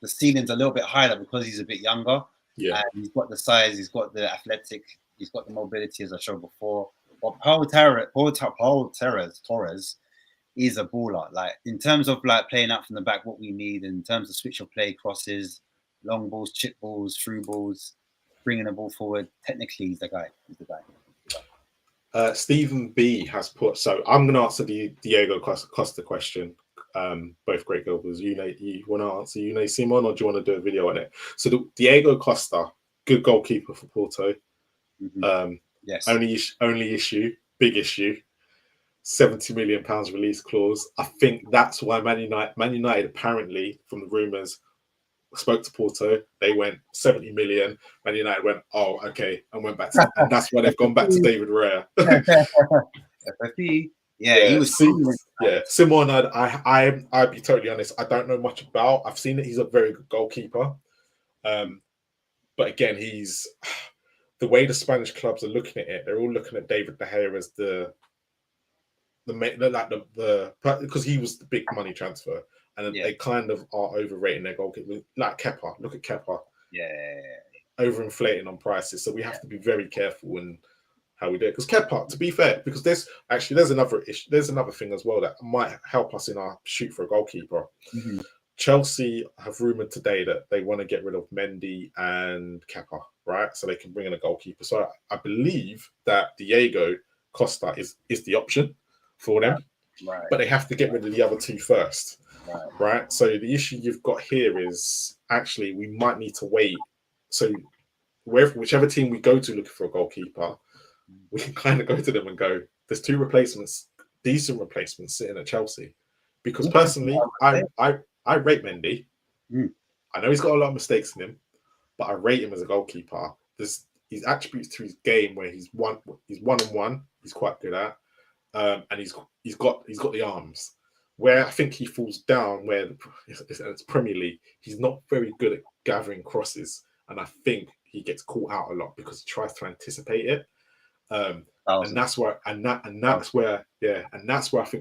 the ceiling's a little bit higher because he's a bit younger. Yeah, and he's got the size, he's got the athletic, he's got the mobility, as I showed before. But Paul Torres, he's a baller. Like in terms of like playing out from the back, what we need in terms of switch of play, crosses, long balls, chip balls, through balls, bringing the ball forward. Technically, he's the guy. He's the guy. Stephen B has put. So I'm going to answer the Diego Costa question. Both great goals. You want to answer Unai Simon, or do you want to do a video on it? So Diego Costa, good goalkeeper for Porto. Mm-hmm. Yes. Only issue, big issue. £70 million release clause. I think that's why Man United apparently, from the rumours, spoke to Porto. They went 70 million. Man United went, oh, okay, and went back to, and that's why they've gone back to David Raya. FFP. Yeah, he was. Simon. I'd be totally honest. I don't know much about. I've seen that he's a very good goalkeeper, but again, he's the way the Spanish clubs are looking at it. They're all looking at David De Gea as the because he was the big money transfer, and they kind of are overrating their goalkeeper. Like Kepa, look at Kepa. Yeah. Overinflating on prices, so we have to be very careful in how we do it. Because Kepa, to be fair, because there's another issue. There's another thing as well that might help us in our shoot for a goalkeeper. Mm-hmm. Chelsea have rumored today that they want to get rid of Mendy and Kepa, right? So they can bring in a goalkeeper. So I believe that Diego Costa is the option for them, right? But they have to get rid of the other two first, right? So the issue you've got here is actually we might need to wait. So whichever team we go to looking for a goalkeeper, we can kind of go to them and go, there's two replacements, decent replacements sitting at Chelsea. Because personally, I rate Mendy. I know he's got a lot of mistakes in him, but I rate him as a goalkeeper. There's his attributes to his game where he's one-on-one, he's quite good at. And he's got the arms. Where I think he falls down, where it's Premier League, he's not very good at gathering crosses, and I think he gets caught out a lot because he tries to anticipate it. And that's where I think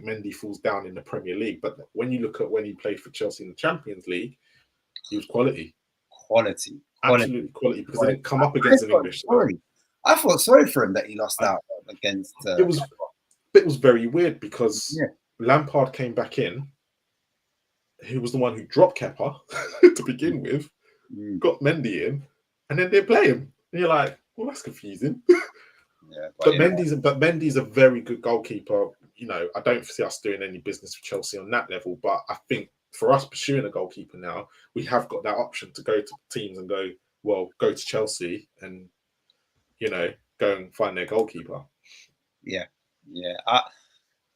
Mendy falls down in the Premier League. But when you look at when he played for Chelsea in the Champions League, he was quality, absolutely quality, because he didn't come up against an English. I felt sorry for him that he lost out against. It was very weird because Lampard came back in. He was the one who dropped Kepa to begin with, got Mendy in, and then they play him. And you're like, well, that's confusing. But Mendy's a very good goalkeeper. You know, I don't see us doing any business with Chelsea on that level. But I think for us pursuing a goalkeeper now, we have got that option to go to teams and go to Chelsea and, you know, go and find their goalkeeper. Yeah.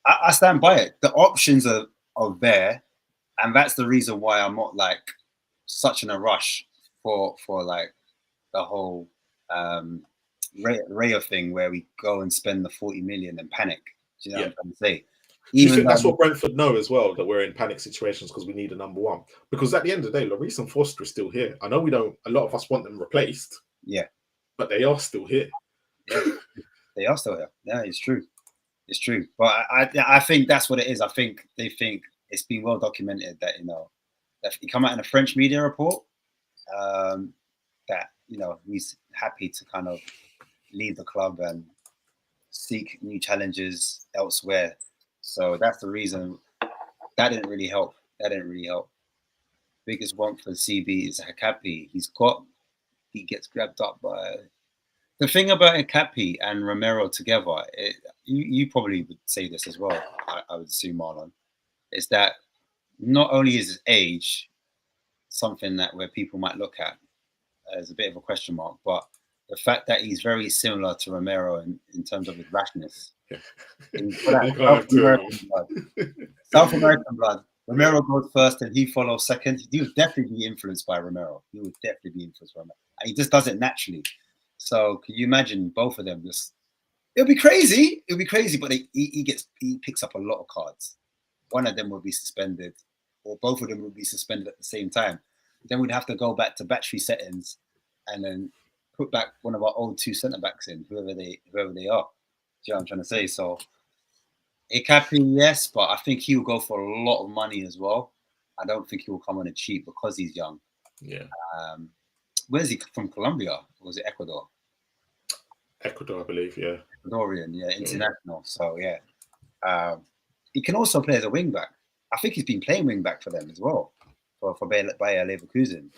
I stand by it. The options are there, and that's the reason why I'm not like such in a rush for like the whole Rayo thing where we go and spend the 40 million and panic. Do you know what I'm trying to say? Do you think that's what Brentford know as well, that we're in panic situations because we need a number one? Because at the end of the day, Lloris and Foster are still here. I know a lot of us want them replaced. Yeah. But they are still here. Yeah, they are still here. Yeah, it's true. It's true. But I think that's what it is. I think they think it's been well documented that, you know, that it come out in a French media report that, you know, he's happy to kind of leave the club and seek new challenges elsewhere. So that's the reason. That didn't really help. Biggest one for CB is Hakapi. He gets grabbed up by. The thing about Hakapi and Romero together, you probably would say this as well, I would assume, Marlon, is that not only is his age something that where people might look at as a bit of a question mark, but the fact that he's very similar to Romero in terms of his rashness. South American blood. Romero goes first and he follows second. He would definitely be influenced by Romero. And he just does it naturally. So can you imagine both of them just? It'll be crazy. But he picks up a lot of cards. One of them will be suspended, or both of them will be suspended at the same time. Then we'd have to go back to battery settings, and then put back one of our old two centre backs in, whoever they are. Do you know what I'm trying to say? So Ekapi, yes, but I think he'll go for a lot of money as well. I don't think he will come on a cheap because he's young. Yeah. Where's he from? Colombia? Or was it Ecuador? Ecuador, I believe, yeah. Ecuadorian, yeah, international. So, yeah. he can also play as a wing back. I think he's been playing wing back for them as well, for Bayer Leverkusen.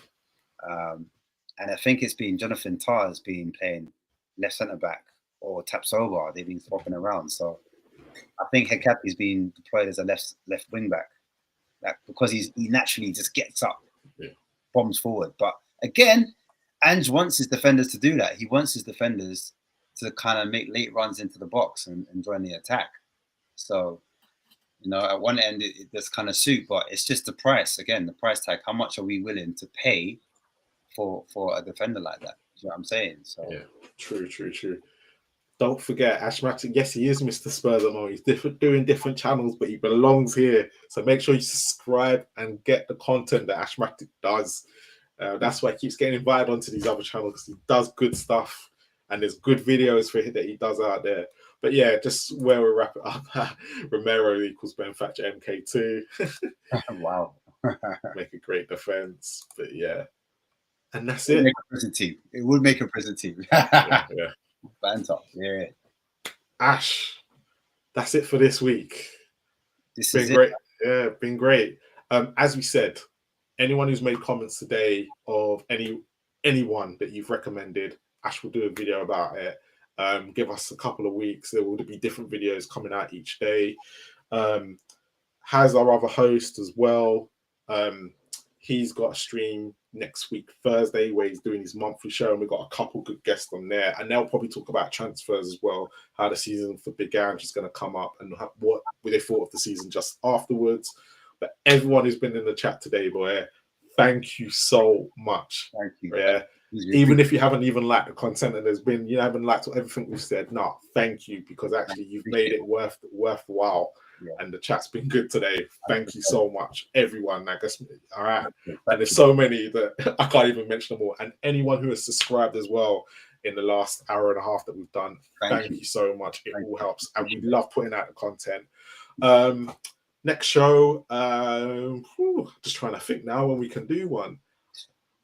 And I think it's been Jonathan Tah has been playing left centre back or Tapsoba. They've been swapping around. So I think Hekapi's been deployed as a left wing back, because he naturally just gets up, bombs forward. But again, Ange wants his defenders to do that. He wants his defenders to kind of make late runs into the box and join the attack. So, at one end it does kind of suit, but it's just the price. Again, the price tag. How much are we willing to pay for a defender like that? You know what I'm saying? So yeah, true. Don't forget, Ashmatic, yes, he is Mr. Spurs at the moment. He's doing different channels, but he belongs here. So make sure you subscribe and get the content that Ashmatic does. That's why he keeps getting invited onto these other channels, because he does good stuff and there's good videos that he does out there. But yeah, just where we wrap it up, Romero equals Ben Thatcher MK2. wow. Make a great defense. But yeah. And that's it. It would make a prison team. yeah. Banter. Yeah. Ash, that's it for this week. This been is great. It. Yeah, been great. As we said, anyone who's made comments today of anyone that you've recommended, Ash will do a video about it. Give us a couple of weeks. There will be different videos coming out each day. Has our other host as well. He's got a stream next week, Thursday, where he's doing his monthly show, and we've got a couple good guests on there. And they'll probably talk about transfers as well, how the season for Big Ange is going to come up, and what they thought of the season just afterwards. But everyone who's been in the chat today, boy, thank you so much. Thank you. Yeah. Even if you haven't even liked the content and you haven't liked everything we've said, no, thank you, because actually you've made it worthwhile. Yeah. And the chat's been good today. Thank you so much, everyone. I guess, all right. And there's so many that I can't even mention them all. And anyone who has subscribed as well in the last hour and a half that we've done, thank you so much. It all helps. And we love putting out the content. Next show, just trying to think now when we can do one.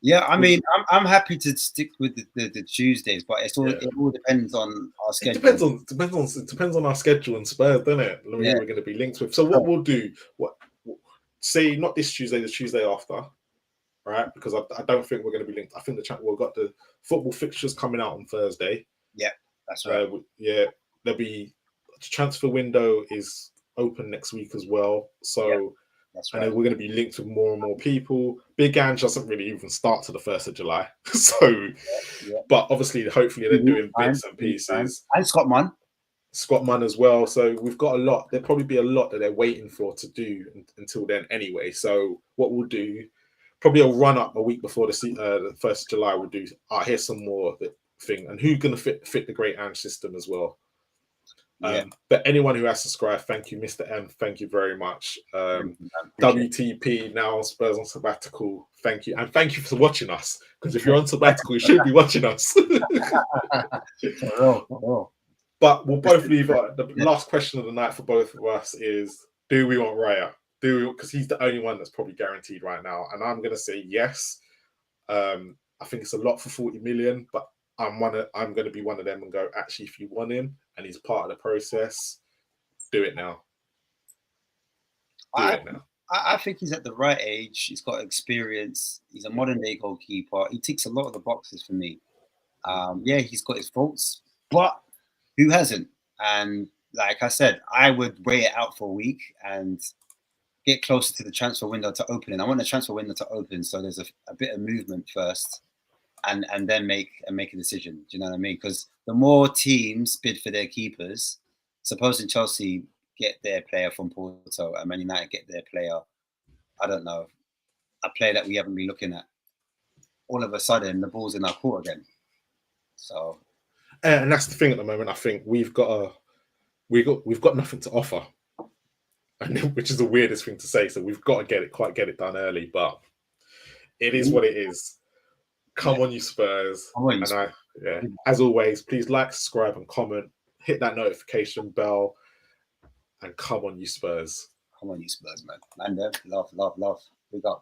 Yeah, I mean, I'm happy to stick with the Tuesdays, but it all depends on our schedule. It depends on our schedule and Spurs, doesn't it? Who we're going to be linked with. So what we'll do, say not this Tuesday, the Tuesday after, right? Because I don't think we're going to be linked. I think we've got the football fixtures coming out on Thursday. Yeah, that's right. There'll be the transfer window is open next week as well. So. Yeah. That's right. And then we're going to be linked with more and more people. Big Ange doesn't really even start to the 1st of July. So, but obviously, hopefully they're doing bits and pieces. And Scott Munn as well. So we've got a lot. There'll probably be a lot that they're waiting for to do until then anyway. So what we'll do, probably a run up a week before the 1st of July, we'll do, here's some more of the thing. And who's going to fit the great Ange system as well. But anyone who has subscribed, thank you, Mr. M. Thank you very much. WTP now Spurs on sabbatical. Thank you, and thank you for watching us. Because if you're on sabbatical, you should be watching us. But we'll both leave. The last question of the night for both of us is: do we want Raya? Because he's the only one that's probably guaranteed right now, and I'm going to say yes. I think it's a lot for 40 million, but I'm going to be one of them and go, actually, if you want him and he's part of the process, do it now. I think he's at the right age. He's got experience. He's a modern day goalkeeper. He ticks a lot of the boxes for me. He's got his faults, but who hasn't? And like I said, I would wait it out for a week and get closer to the transfer window to opening. I want the transfer window to open so there's a bit of movement first. And then make a decision. Do you know what I mean? Because the more teams bid for their keepers, supposing Chelsea get their player from Porto and Man United get their player, I don't know, a player that we haven't been looking at, all of a sudden the ball's in our court again. So, and that's the thing at the moment. I think we've got nothing to offer, and which is the weirdest thing to say. So we've got to get it done early, but it is what it is. Come on, you Spurs. As always, please like, subscribe, and comment. Hit that notification bell. And come on, you Spurs. Come on, you Spurs, man. And love. We got.